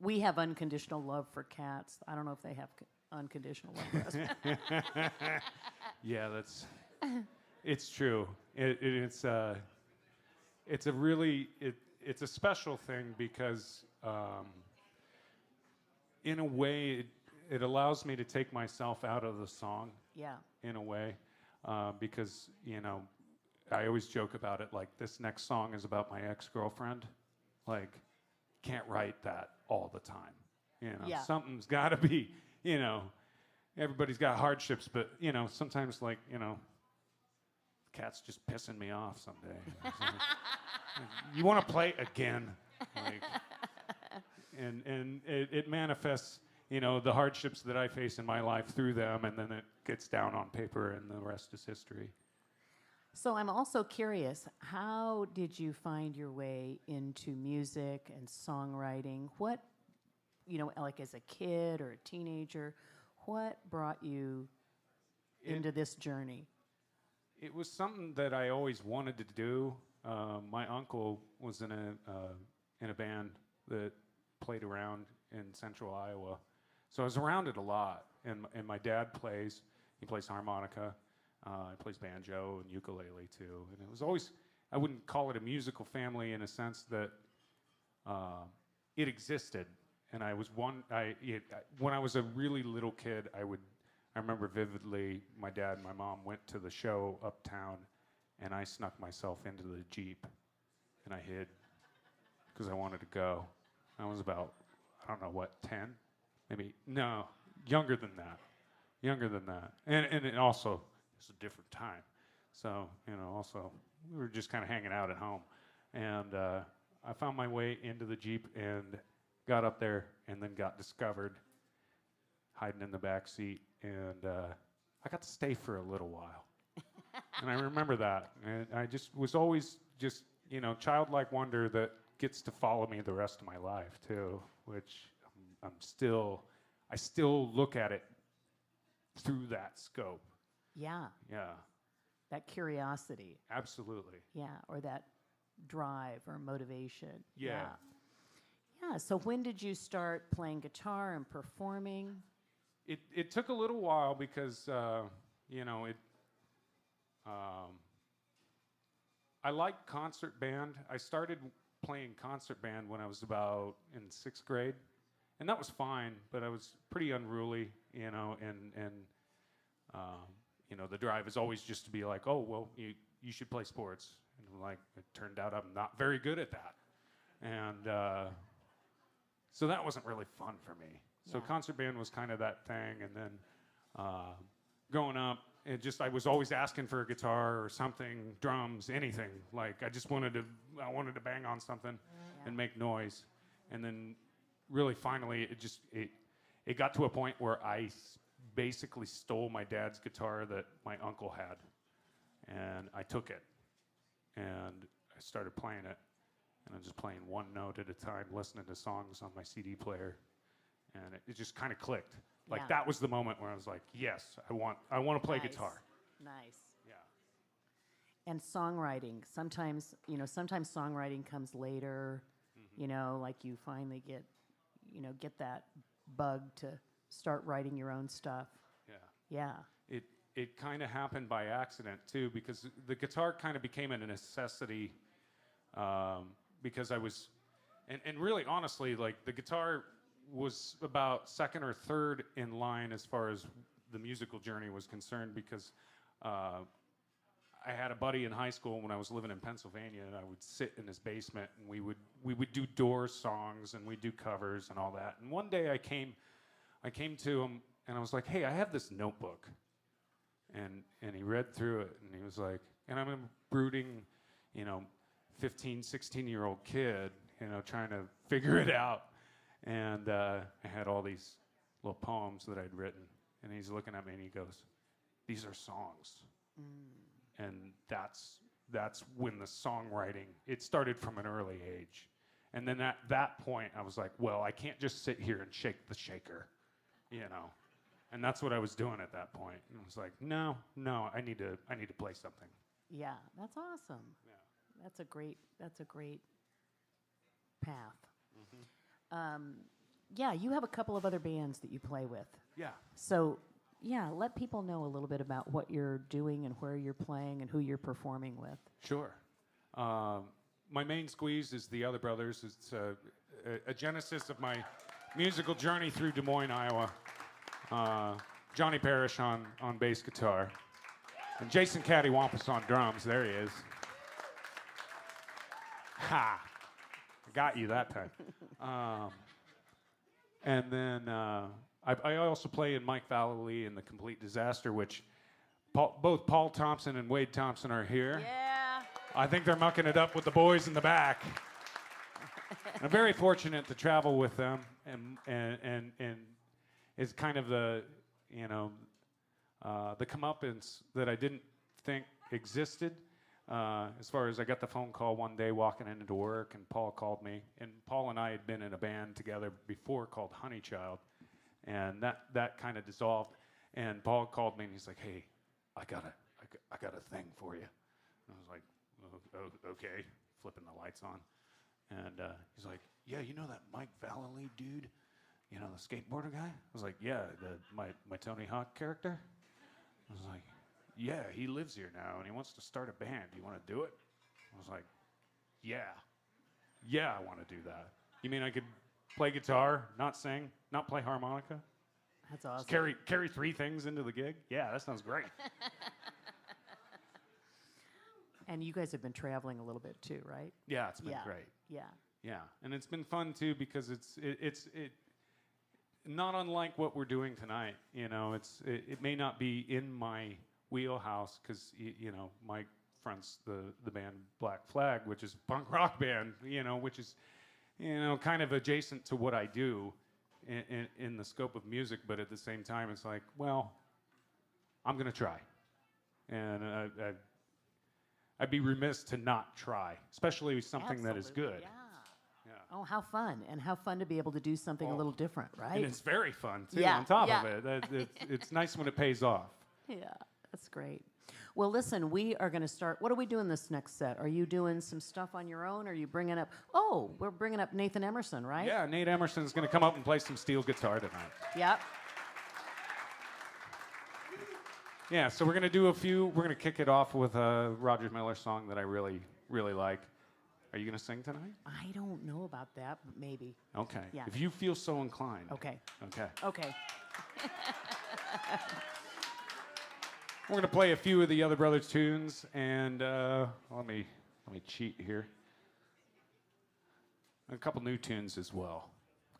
F: we have unconditional love for cats. I don't know if they have unconditional love for us.
A: Yeah, it's true. It's a really, it's a special thing because in a way, it allows me to take myself out of the song.
F: Yeah.
A: In a way, because I always joke about it. Like, this next song is about my ex-girlfriend. Like, can't write that all the time.
F: Yeah.
A: Something's got to be. Everybody's got hardships, but sometimes the cat's just pissing me off someday. You want to play again, and it manifests. The hardships that I face in my life through them, and then it gets down on paper, and the rest is history.
F: So I'm also curious, how did you find your way into music and songwriting? What, like as a kid or a teenager, what brought you into this journey?
A: It was something that I always wanted to do. My uncle was in a band that played around in central Iowa. So I was around it a lot, and my dad plays. He plays harmonica. He plays banjo and ukulele too. And it was always, I wouldn't call it a musical family in a sense that it existed. And I was when I was a really little kid, I remember vividly my dad and my mom went to the show uptown, and I snuck myself into the Jeep, and I hid because I wanted to go. I was about, I don't know what, 10? Maybe, no, younger than that. And it also, it's a different time. So, also, we were just kind of hanging out at home. And I found my way into the Jeep and got up there and then got discovered hiding in the back seat. And I got to stay for a little while. And I remember that. And I just was always just, childlike wonder that gets to follow me the rest of my life, too, which I still look at it through that scope.
F: Yeah.
A: Yeah.
F: That curiosity.
A: Absolutely.
F: Yeah, or that drive or motivation.
A: Yeah.
F: Yeah, so when did you start playing guitar and performing?
A: It took a little while because, I like concert band. I started playing concert band when I was about in 6th grade. And that was fine, but I was pretty unruly, and the drive is always just to be like, oh, well, you should play sports. And it turned out I'm not very good at that. And so that wasn't really fun for me. So concert band was kind of that thing. And then growing up, I was always asking for a guitar or something, drums, anything. I wanted to bang on something and make noise. And then really finally it got to a point where I basically stole my dad's guitar that my uncle had, and I took it and I started playing it, and I'm just playing one note at a time, listening to songs on my CD player, and it just kind of clicked. That was the moment where I was like, yes, I want to play guitar.
F: Nice.
A: Yeah.
F: And songwriting, sometimes songwriting comes later, like you finally get that bug to start writing your own stuff.
A: Yeah.
F: Yeah.
A: It kind of happened by accident too, because the guitar kind of became a necessity, because I was, and really honestly, the guitar was about second or third in line as far as the musical journey was concerned, because I had a buddy in high school when I was living in Pennsylvania, and I would sit in his basement, and we would do Doors songs, and we'd do covers and all that. And one day I came to him, and I was like, hey, I have this notebook. And he read through it, and he was like, and I'm a brooding, 15, 16-year-old kid, trying to figure it out. And I had all these little poems that I'd written, and he's looking at me, and he goes, these are songs. And that's when the songwriting, it started from an early age. And then at that point, I was like, well, I can't just sit here and shake the shaker. you know. And that's what I was doing at that point. And I was like, no, I need to play something.
F: Yeah, that's awesome.
A: Yeah.
F: That's a great path. Yeah, you have a couple of other bands that you play with.
A: Yeah.
F: So, yeah, let people know a little bit about what you're doing and where you're playing and who you're performing with.
A: Sure. My main squeeze is the Other Brothers. It's a genesis of my musical journey through Des Moines, Iowa. Johnny Parrish on bass guitar. And Jason Cattywampus on drums. There he is. Ha! I got you that time. And then I also play in Mike Vallely in The Complete Disaster, which both Paul Thompson and Wade Thompson are here.
F: Yeah.
A: I think they're mucking it up with the boys in the back. And I'm very fortunate to travel with them, and it's kind of the, you know, the comeuppance that I didn't think existed. As far as I got the phone call one day walking into work, and Paul called me, and Paul and I had been in a band together before called Honeychild, and that kind of dissolved. And Paul called me and he's like, "Hey, I got a thing for you." And I was like, "Okay," flipping the lights on, and he's like, "Yeah, you know that Mike Vallely dude, you know, the skateboarder guy?" I was like, "Yeah, my Tony Hawk character." I was like, "Yeah, he lives here now, and he wants to start a band. Do you want to do it?" I was like, yeah, I want to do that. You mean I could play guitar, not sing, not play harmonica?
F: That's awesome.
A: Just carry 3 things into the gig? Yeah, that sounds great.
F: And you guys have been traveling a little bit too, right?
A: Yeah, it's been
F: Yeah.
A: great.
F: Yeah.
A: Yeah, and it's been fun too because it's not unlike what we're doing tonight. You know, it may not be in my wheelhouse because you know Mike fronts the band Black Flag, which is a punk rock band. You know, which is kind of adjacent to what I do in the scope of music, but at the same time, it's like, well, I'm gonna try, and I'd be remiss to not try, especially something that is
F: Absolutely,
A: good.
F: Yeah.
A: Yeah.
F: Oh, how fun. And how fun to be able to do something a little different, right?
A: And it's very fun, too,
F: Yeah,
A: on top
F: yeah.
A: of it. It's nice when it pays off.
F: Yeah, that's great. Well, listen, we are going to start. What are we doing this next set? Are you doing some stuff on your own? Or are you bringing up? Oh, we're bringing up Nathan Emerson, right?
A: Yeah, Nate Emerson's going to come up and play some steel guitar tonight.
F: Yep.
A: Yeah, so we're going to do a few. We're going to kick it off with a Roger Miller song that I really, really like. Are you going to sing tonight?
F: I don't know about that, but maybe.
A: Okay.
F: Yeah.
A: If you feel so inclined.
F: Okay.
A: Okay.
F: Okay.
A: We're going to play a few of the Other Brothers tunes, and let me cheat here. A couple new tunes as well.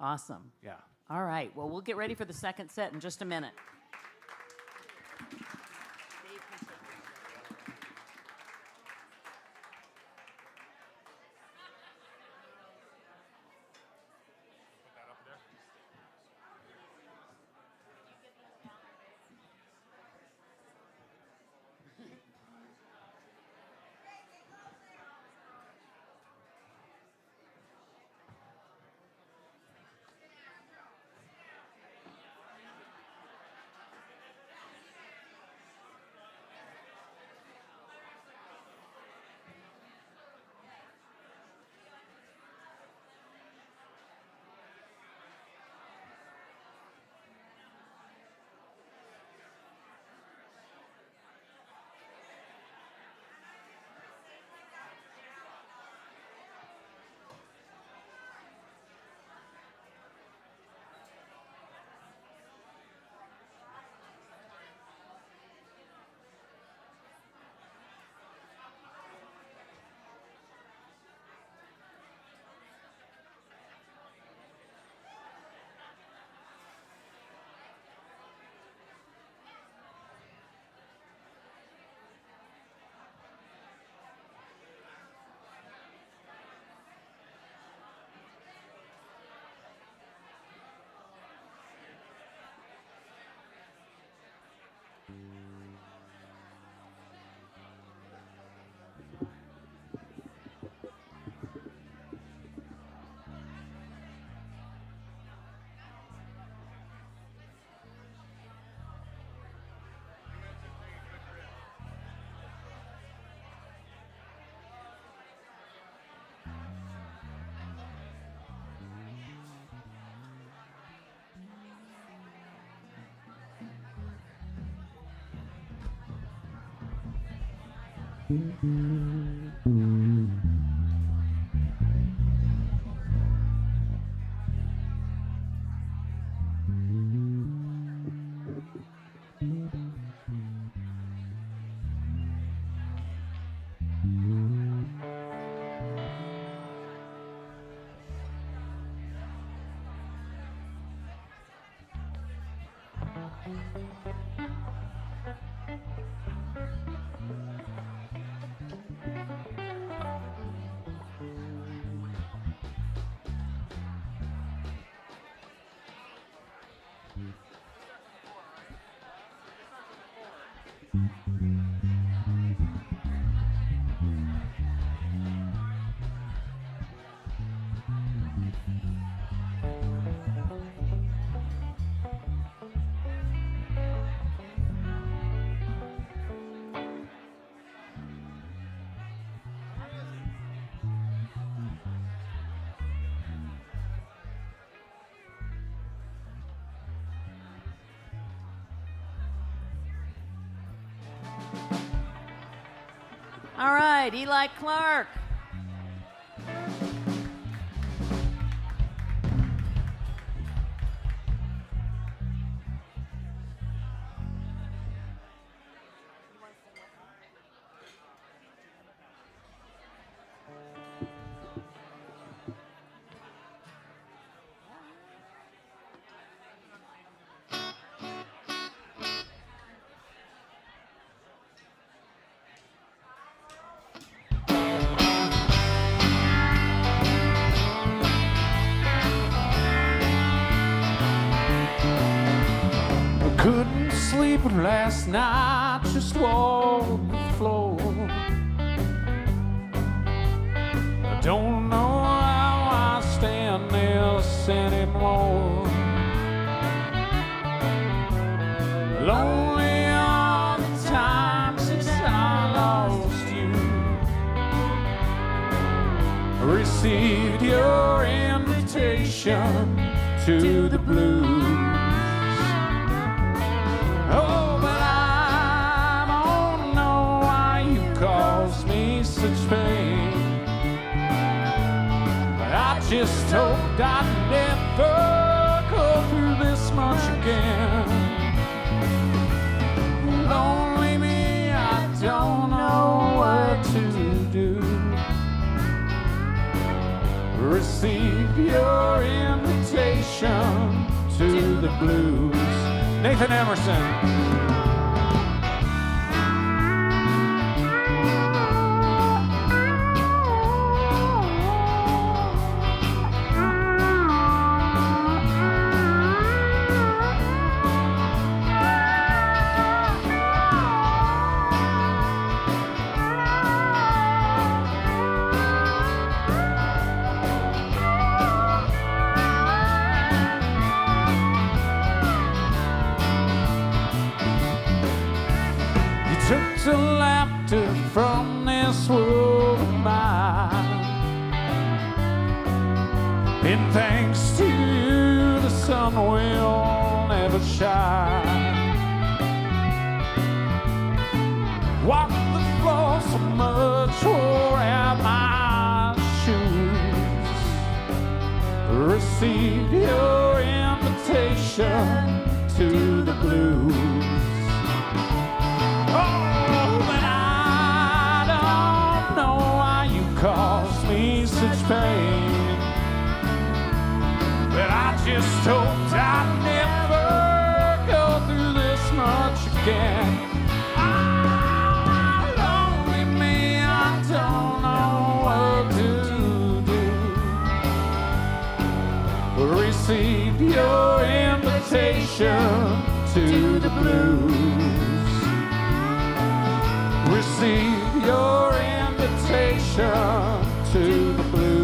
F: Awesome.
A: Yeah.
F: All right. Well, we'll get ready for the second set in just a minute. All right, Eli Clark.
A: Couldn't sleep last night, just walked the floor. I don't know how I stand this anymore. Lonely all the time since I lost you. Received your invitation to the blues. Oh, but I don't know why you caused me such pain. But I just hoped I'd never go through this much again. Lonely me, I don't know what to do. Received your invitation to the blues. Nathan Emerson. Took the laughter from this world of mine. And thanks to you, the sun will never shine. Walked the floor so much, wore out my shoes. Received your invitation to the blues. Caused me such pain, but I just hoped I'd never go through this much again. Ah, lonely me, I don't know what to do. Received your invitation to the blues. Received your invitation to the blues.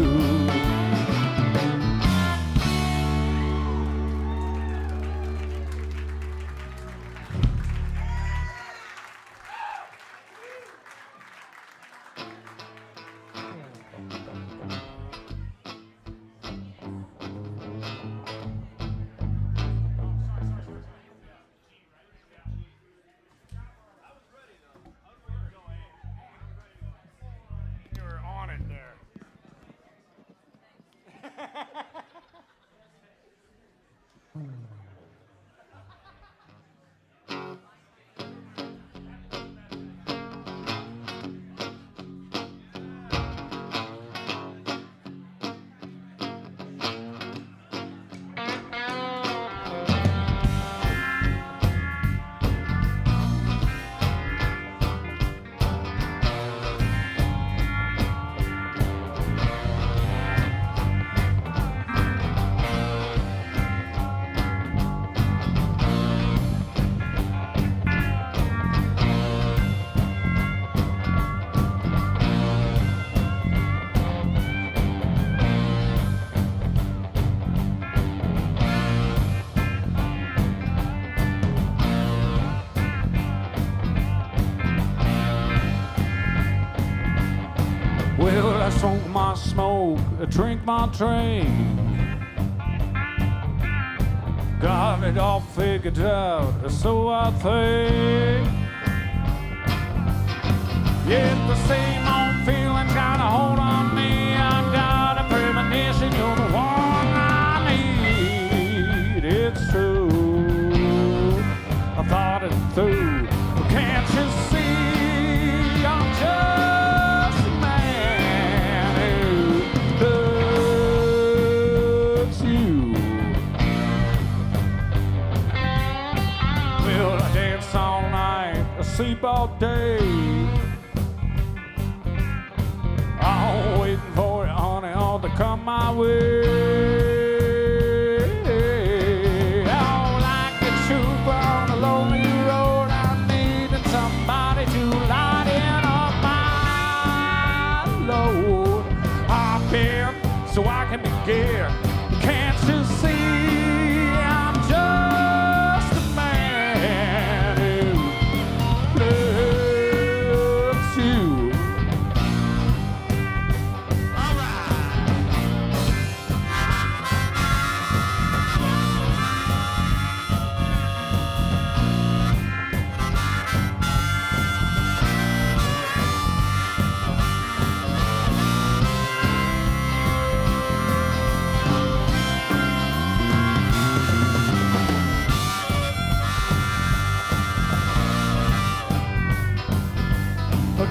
A: smoke my smoke, drink my drink. Got it all figured out, so I think. Yet the same old feeling got a hold on me. I got a premonition, you're the one I need. It's true, I thought it through. Can't you see I'm just a man who loves you? Well, I dance all night, I sleep all day. I'm waiting for it, honey, all to come my way. Oh, like a trooper on a lonely road, I'm needing somebody to lighten up my load. I've been so I can begin. Can't you see I'm just a man who loves you?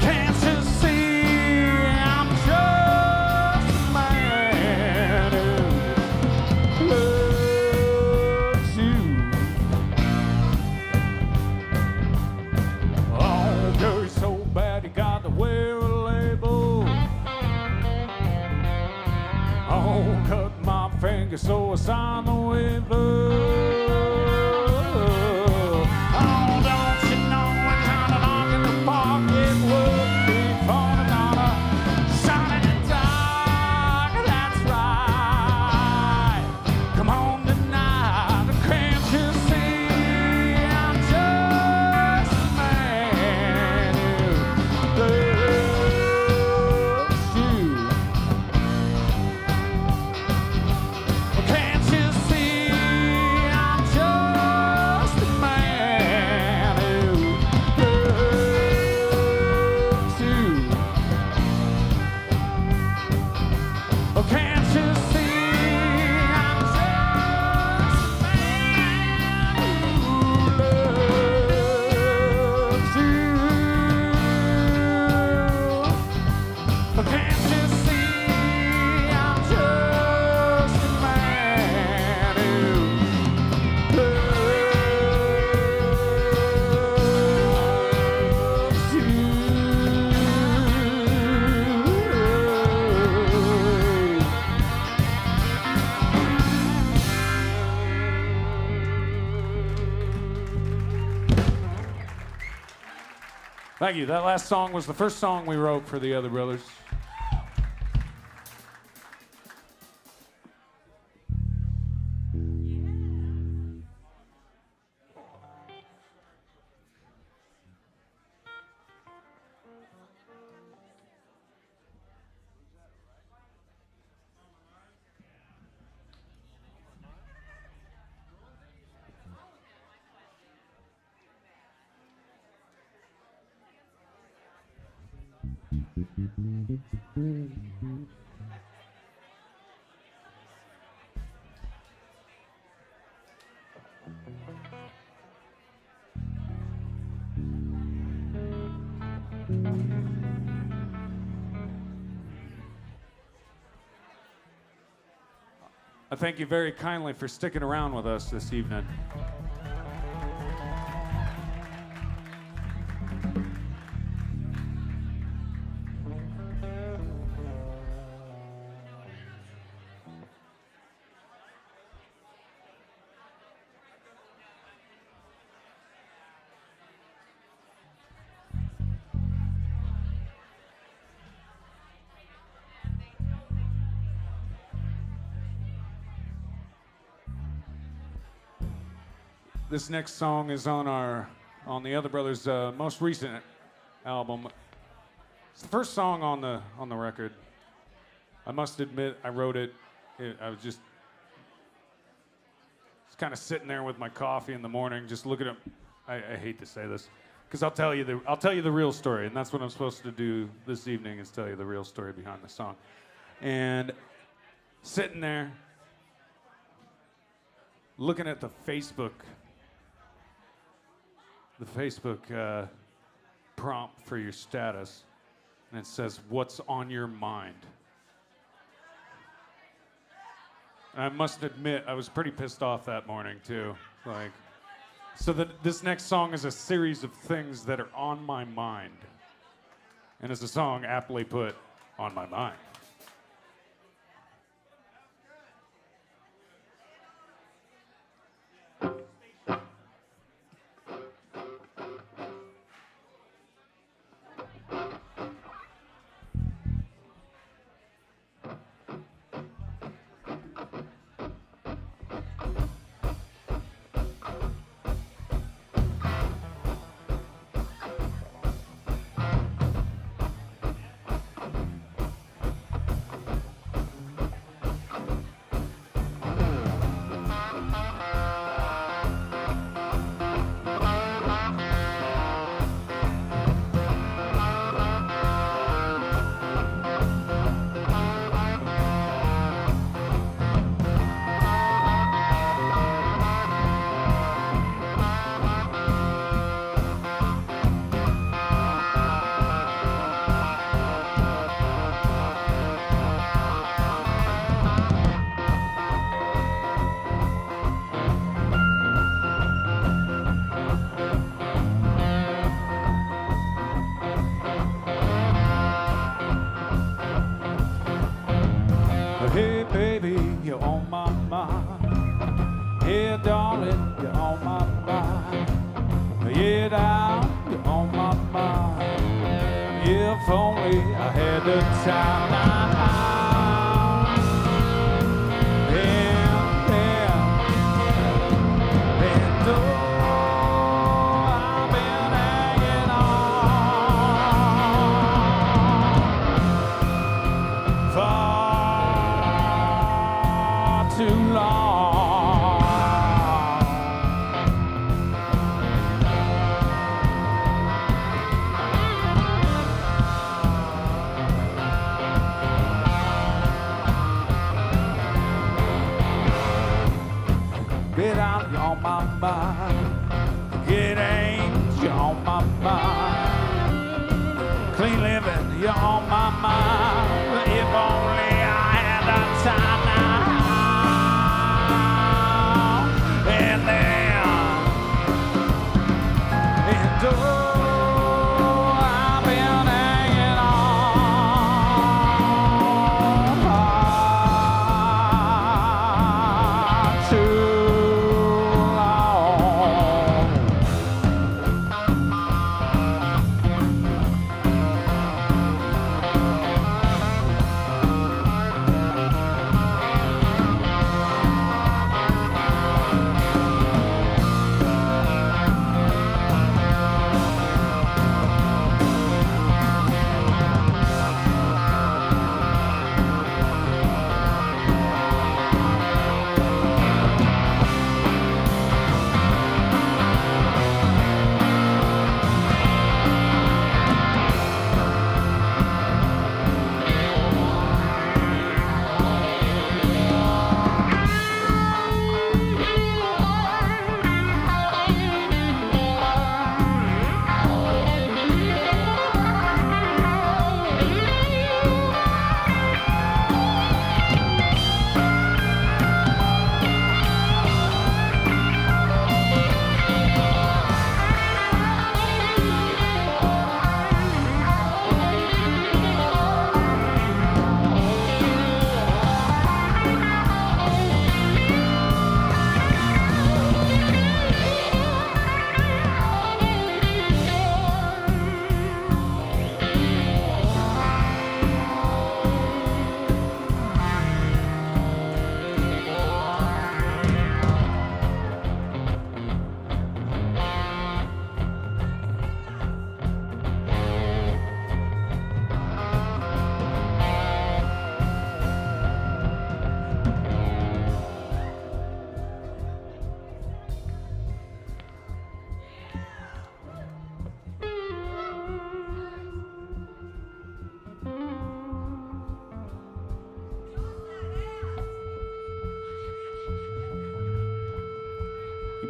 A: Can't you see I'm just a man who loves you? Oh, girl, you're so bad you got to wear a label. Oh, cut my finger so I sign the waiver. Oh, don't you know what kind of lock in the pocket would be fun about a shot in the dark? That's right. Come on tonight, can't you see I'm just a man who loves you? Can't you see I'm just a man who loves you? Can't you see I'm just a man who loves you? Can't you see I'm just a man who loves you? Thank you. That last song was the first song we wrote for the other brothers. I thank you very kindly for sticking around with us this evening. This next song is on the other brothers' most recent album. It's the first song on the record. I must admit, I wrote it. I was just kind of sitting there with my coffee in the morning, just looking at. I hate to say this, because I'll tell you the real story, and that's what I'm supposed to do this evening is tell you the real story behind the song. And sitting there, looking at the Facebook prompt for your status, and it says, "What's on your mind?" And I must admit, I was pretty pissed off that morning too. Like, so this next song is a series of things that are on my mind, and it's a song aptly put, "On My Mind." Hey baby, you're on my mind. Hey darling, you're on my mind. Yeah, down, you're on my mind. If only I had the time now. And oh, I've been hanging on far too long. Get out, you're on my mind. Get ain't, you're on my mind. Clean living, you're on my mind. If only I had the time now. And then, and oh, I've been hanging on too long.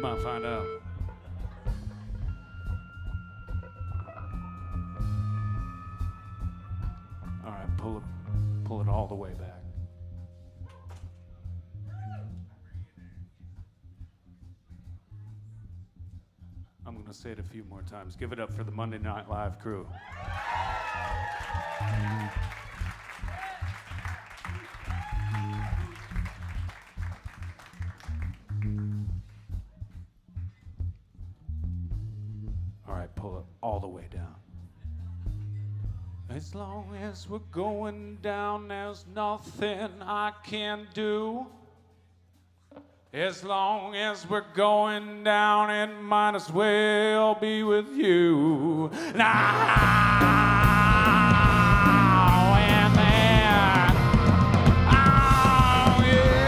A: might find out. All right, pull it all the way back. I'm going to say it a few more times. Give it up for the Monday Night Live crew. All right, pull it all the way down. As long as we're going down, there's nothing I can do. As long as we're going down, it might as well be with you. Now and then. Oh, yeah.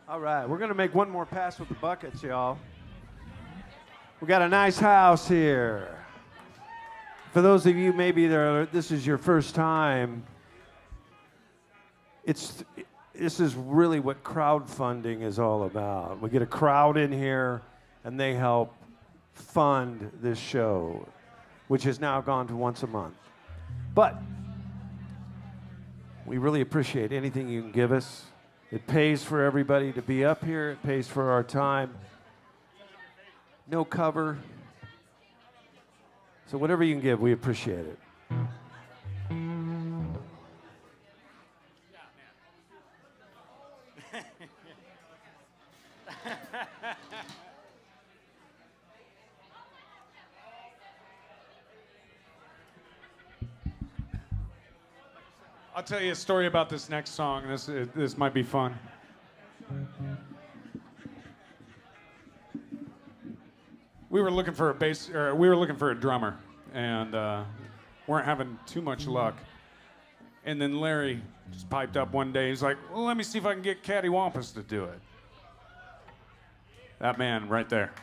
C: All right, we're going to make one more pass with the buckets, y'all. We got a nice house here. For those of you maybe this is your first time, this is really what crowdfunding is all about. We get a crowd in here, and they help fund this show, which has now gone to once a month. But we really appreciate anything you can give us. It pays for everybody to be up here. It pays for our time. No cover. So whatever you can give, we appreciate it.
A: I'll tell you a story about this next song. This might be fun. We were looking for a drummer, and weren't having too much luck. And then Larry just piped up one day. He's like, "Well, let me see if I can get Cattywampus to do it." That man right there.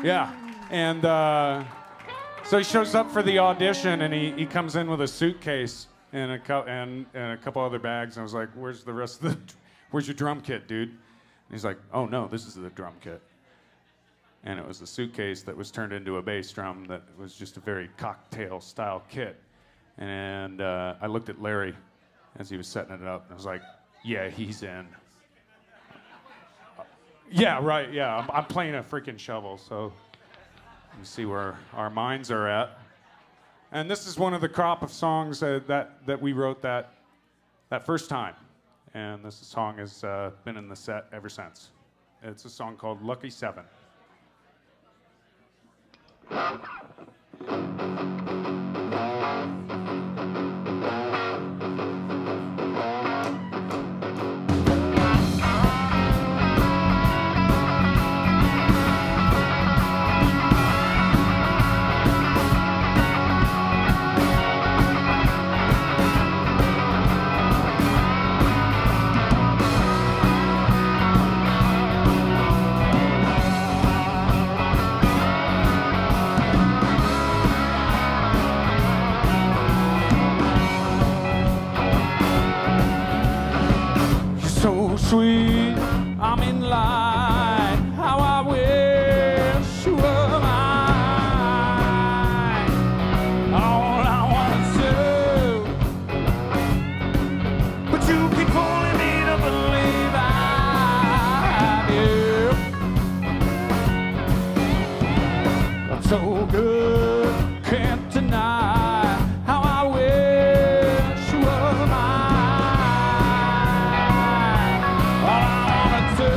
A: Yeah, and. So he shows up for the audition, and he comes in with a suitcase and a couple other bags. And I was like, "Where's your drum kit, dude?" And he's like, "Oh no, this is the drum kit." And it was the suitcase that was turned into a bass drum that was just a very cocktail-style kit. And I looked at Larry as he was setting it up, and I was like, "Yeah, he's in." Yeah, right. Yeah, I'm playing a freaking shovel, so. You see where our minds are at. And this is one of the crop of songs that we wrote that first time. and this song has been in the set ever since. It's a song called Lucky 7. So sweet, I'm in line. How I wish you were mine. All I wanna do, but you keep pulling me to believe I have you. I'm so good, can't deny how I wish you were mine. All I wanna do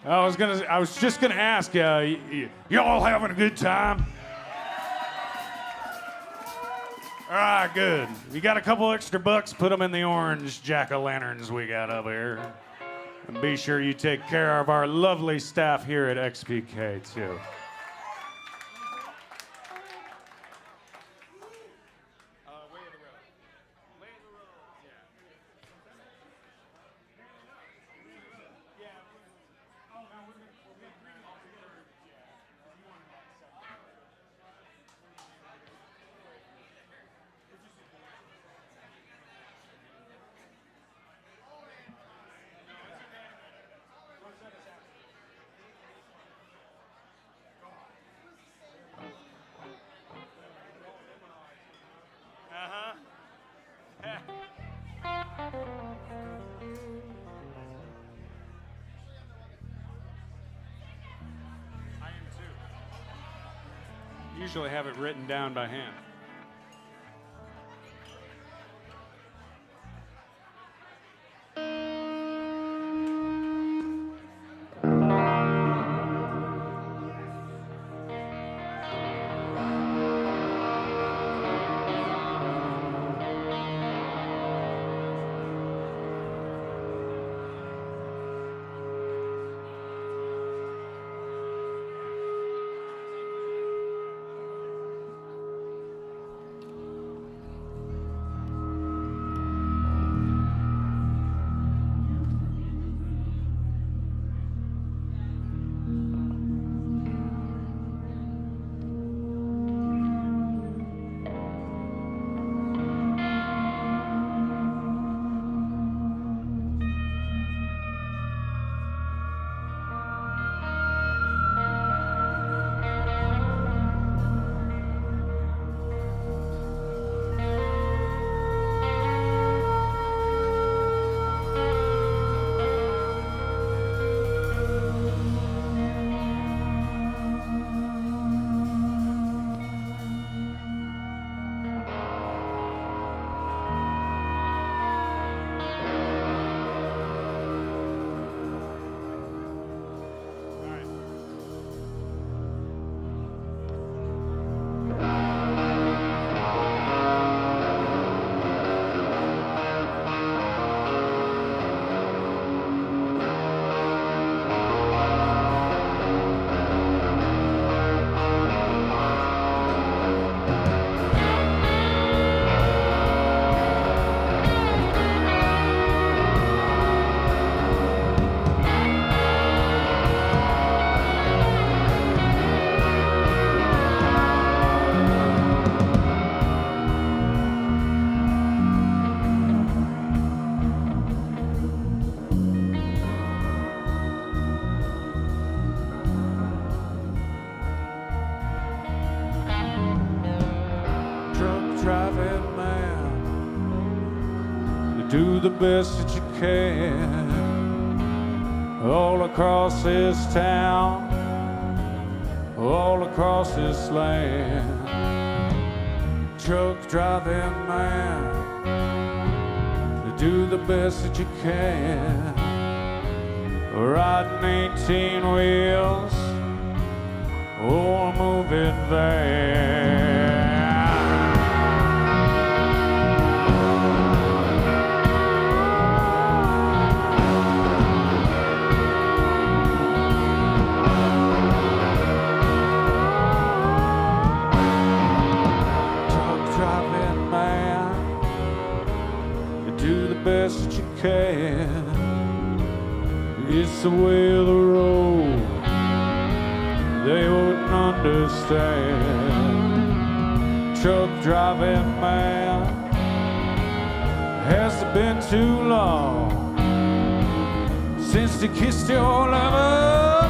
A: I was just gonna ask, y'all having a good time? All right, good. You got a couple extra bucks, put them in the orange jack-o'-lanterns we got up here. And be sure you take care of our lovely staff here at XPK, too. Usually have it written down by hand. Do the best that you can all across this town, all across this land. Truck driving man, do the best that you can, riding 18 wheels or a moving van. Best that you can. It's the way of the road. They wouldn't understand. Truck driving man, has it been too long since they kissed your lover,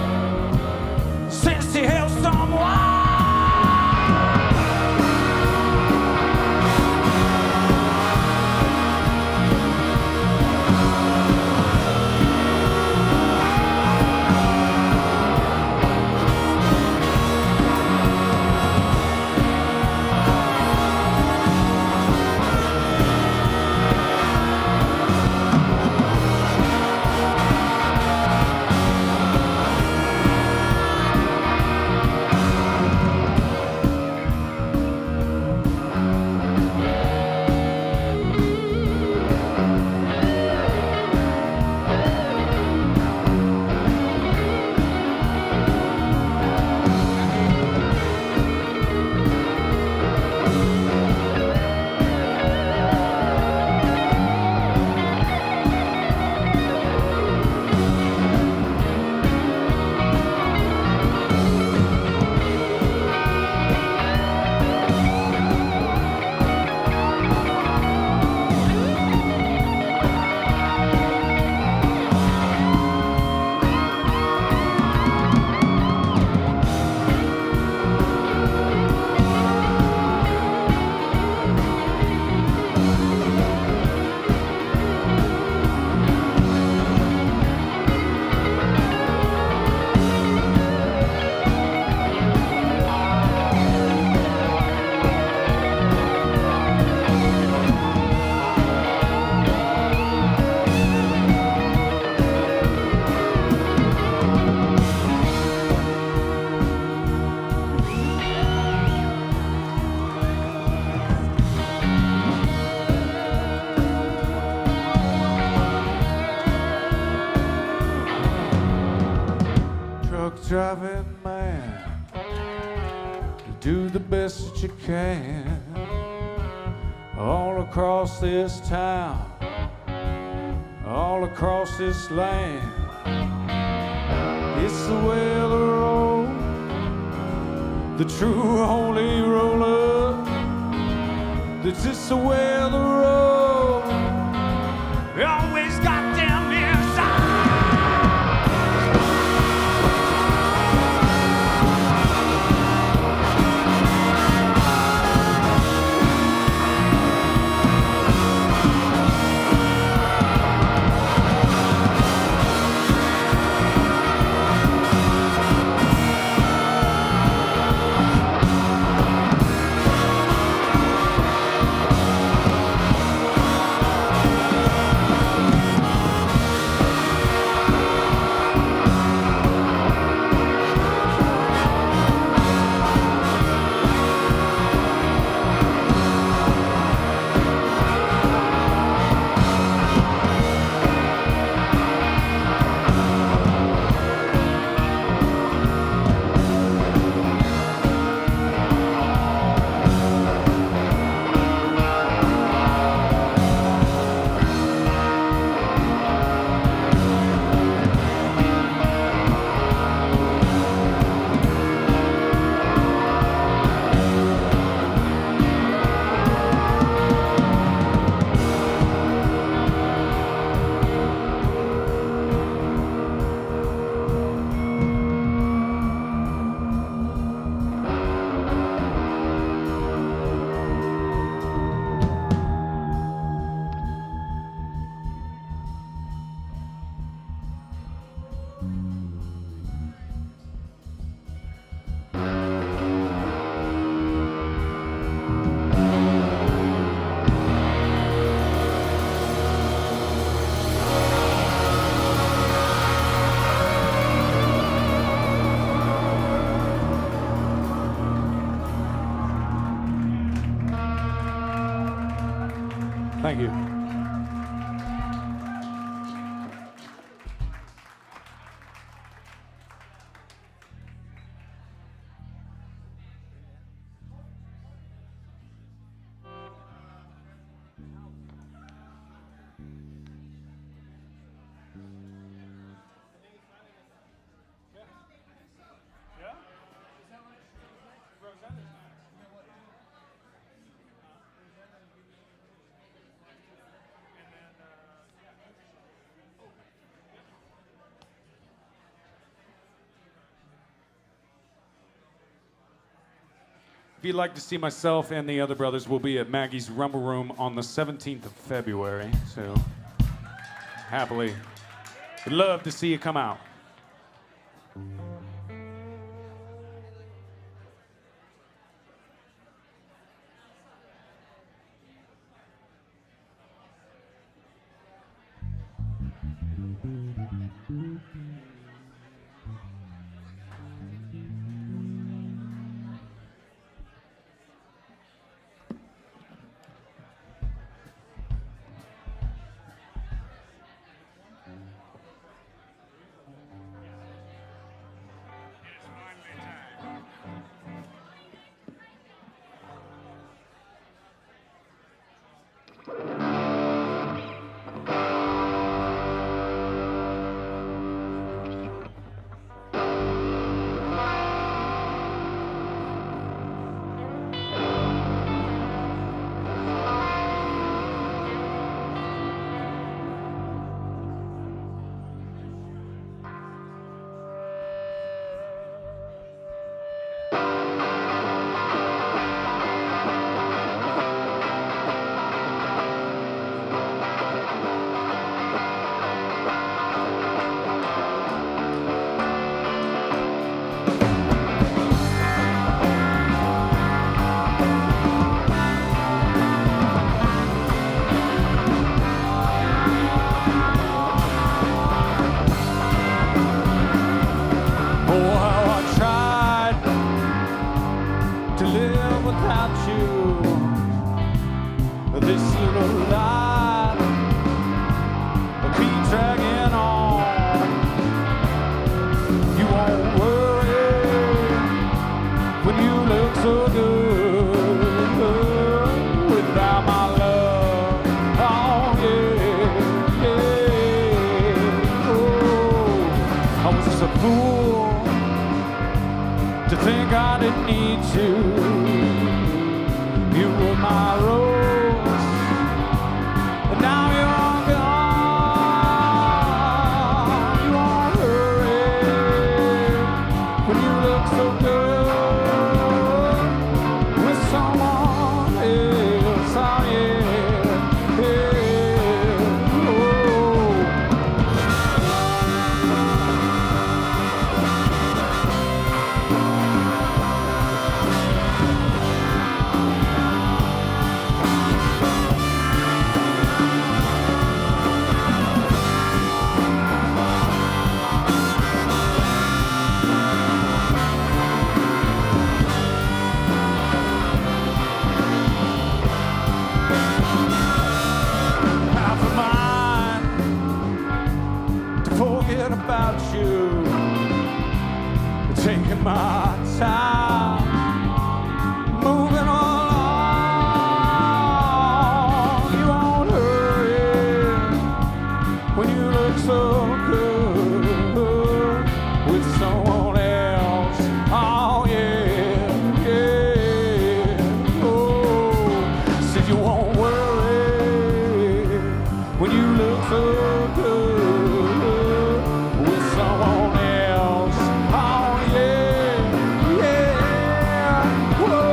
A: since they held someone? driving man. You do the best that you can. All across this town, all across this land. It's the way of the road, the true holy roller. That's just the way of the road. We always got them inside. Thank you. If you'd like to see myself and the other brothers, we'll be at Maggie's Rumble Room on the 17th of February. So, happily, would love to see you come out. Keep dragging on. You won't work.
B: didn't need you. You were my rose, and now you're all gone. You won't hurry when you look so good with someone else. Oh yeah, yeah. Oh. Half of mine to forget about you, taking my time, moving along. You won't hurry when you look so good with someone else. Oh yeah, yeah. Oh, said you won't worry when you look so good with someone else. Oh yeah, yeah. Whoa.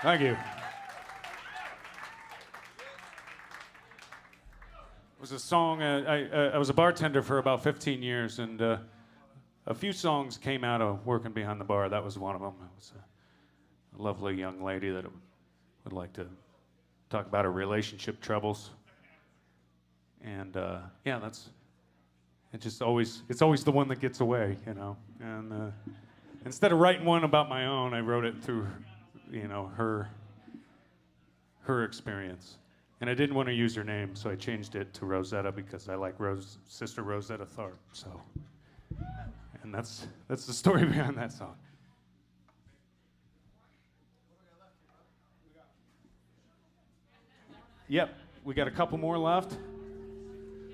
A: Thank you. It was a song, I was a bartender for about 15 years, and a few songs came out of working behind the bar. That was one of them. It was a lovely young lady that would like to talk about her relationship troubles. And yeah, it's always the one that gets away, you know. And instead of writing one about my own, I wrote it through, you know, her experience. And I didn't want to use her name, so I changed it to Rosetta because I like Sister Rosetta Tharpe. So, and that's the story behind that song. Yep, we got a couple more left.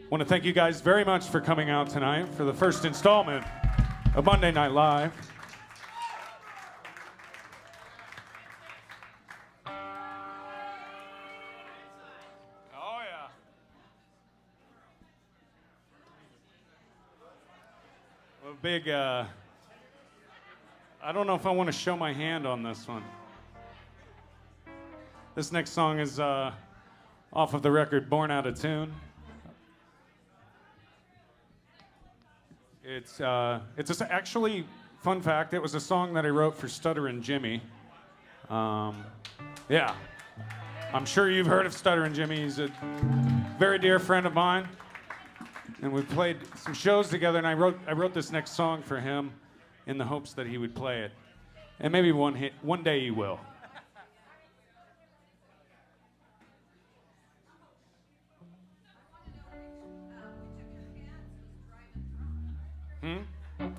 A: Want to thank you guys very much for coming out tonight for the first installment of Monday Night Live. Oh yeah. A big, I don't know if I want to show my hand on this one. This next song is off of the record Born Out of Tune. It's actually, fun fact, it was a song that I wrote for Stutterin' Jimmy. Yeah, I'm sure you've heard of Stutterin' Jimmy. He's a very dear friend of mine. And we played some shows together, and I wrote this next song for him in the hopes that he would play it. And maybe one day he will.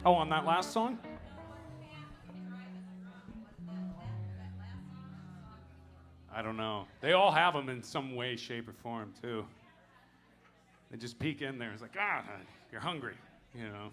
A: Oh, on that last song? I don't know. They all have them in some way, shape, or form, too. They just peek in there. It's like, you're hungry, you know.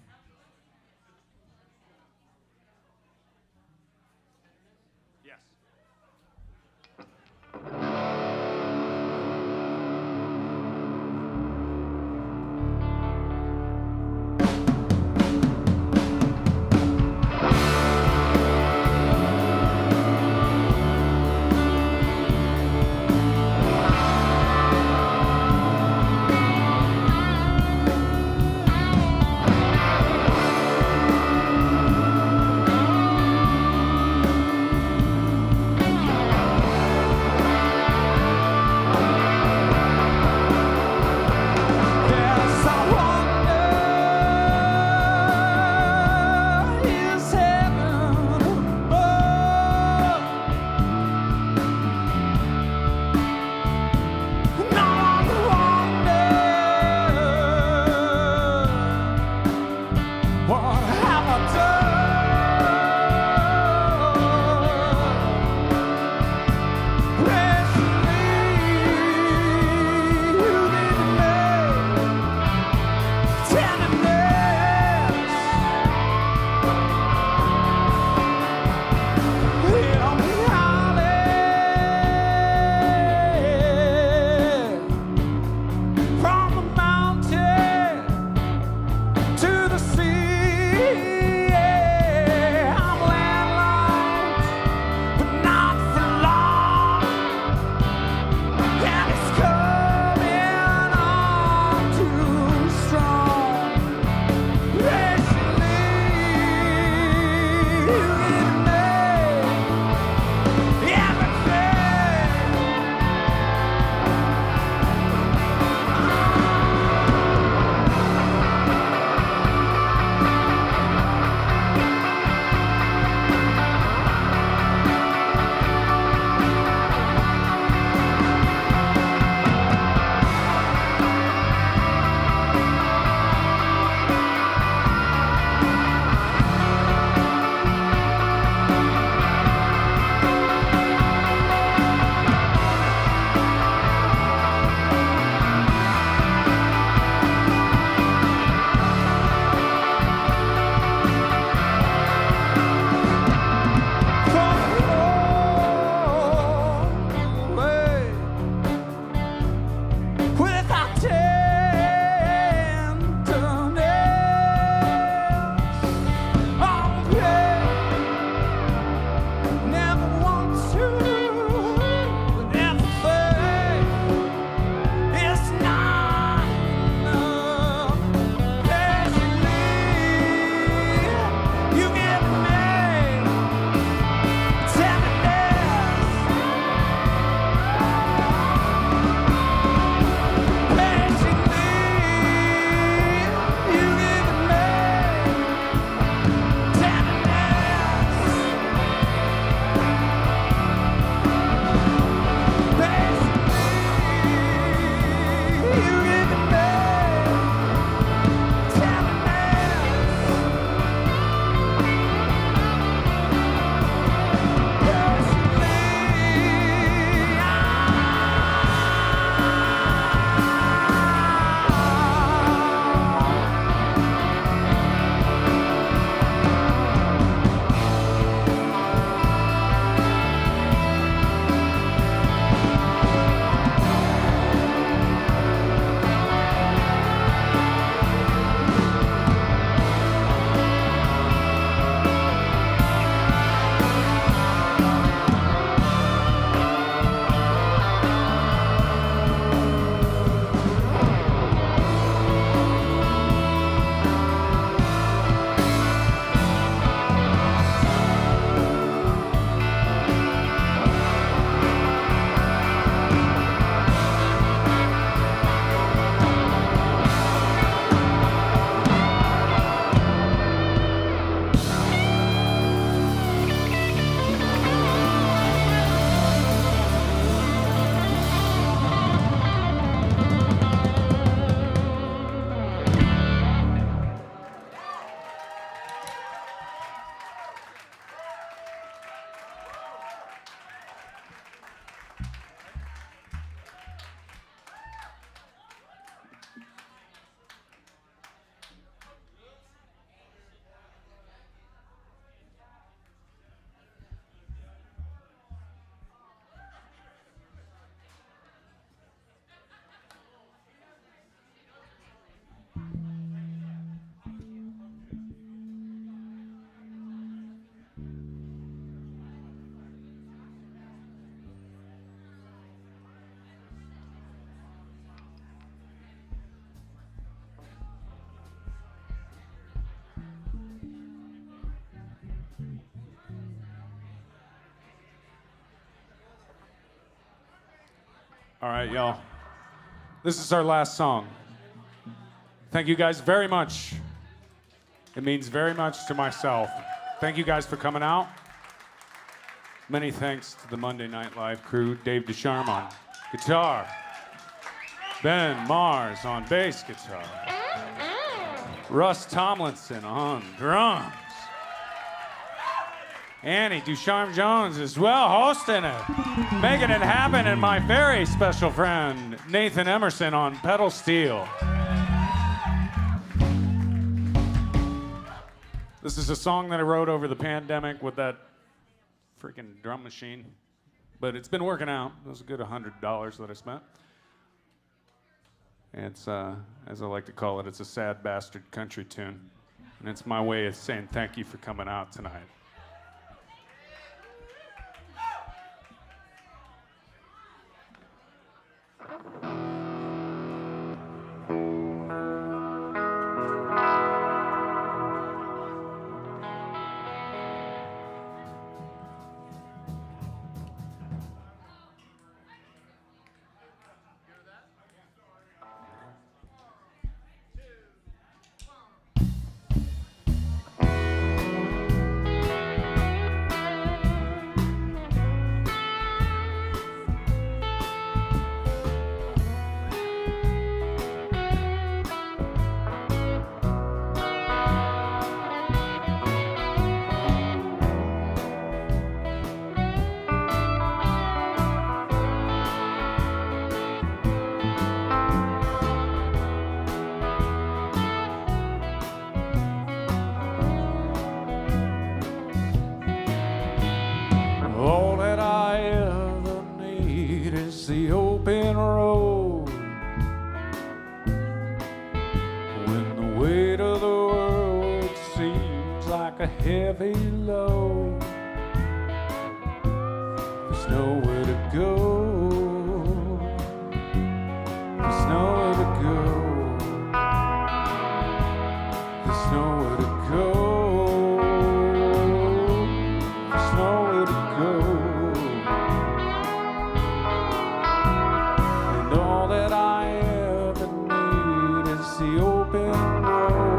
A: All right, y'all. This is our last song. Thank you guys very much. It means very much to myself. Thank you guys for coming out. Many thanks to the Monday Night Live crew. Dave Ducharme on guitar. Ben Mars on bass guitar. Russ Tomlinson on drums. Annie Ducharme Jones as well, hosting it, making it happen, and my very special friend, Nathan Emerson on pedal steel. This is a song that I wrote over the pandemic with that freaking drum machine, but it's been working out. It was a good $100 that I spent. It's, as I like to call it, it's a sad bastard country tune, and it's my way of saying thank you for coming out tonight. All that I ever need is the open road. When the weight of the world seems like a heavy load, there's nowhere to go. There's nowhere to go. There's nowhere to go. There's nowhere to go. And all that I ever need is the open road.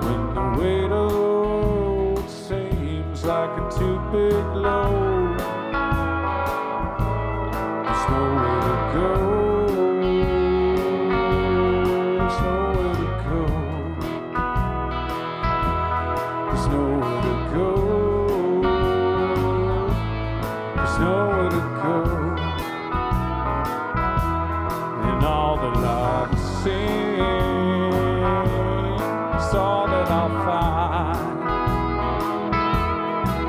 A: When the weight of the road seems like a too big load, there's nowhere to go. There's nowhere to go. There's nowhere to go. There's nowhere to go. And all that I've seen is all that I'll find.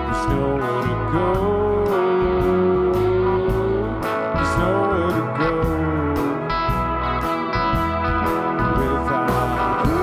A: There's nowhere to go. There's nowhere to go without you.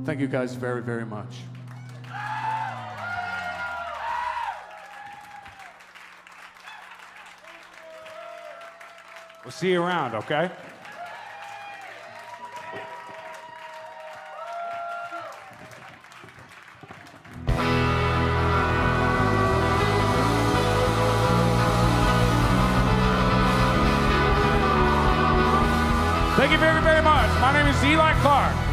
A: Thank you guys very, very much. We'll see you around, okay? Thank you very, very much. My name is Eli Clark.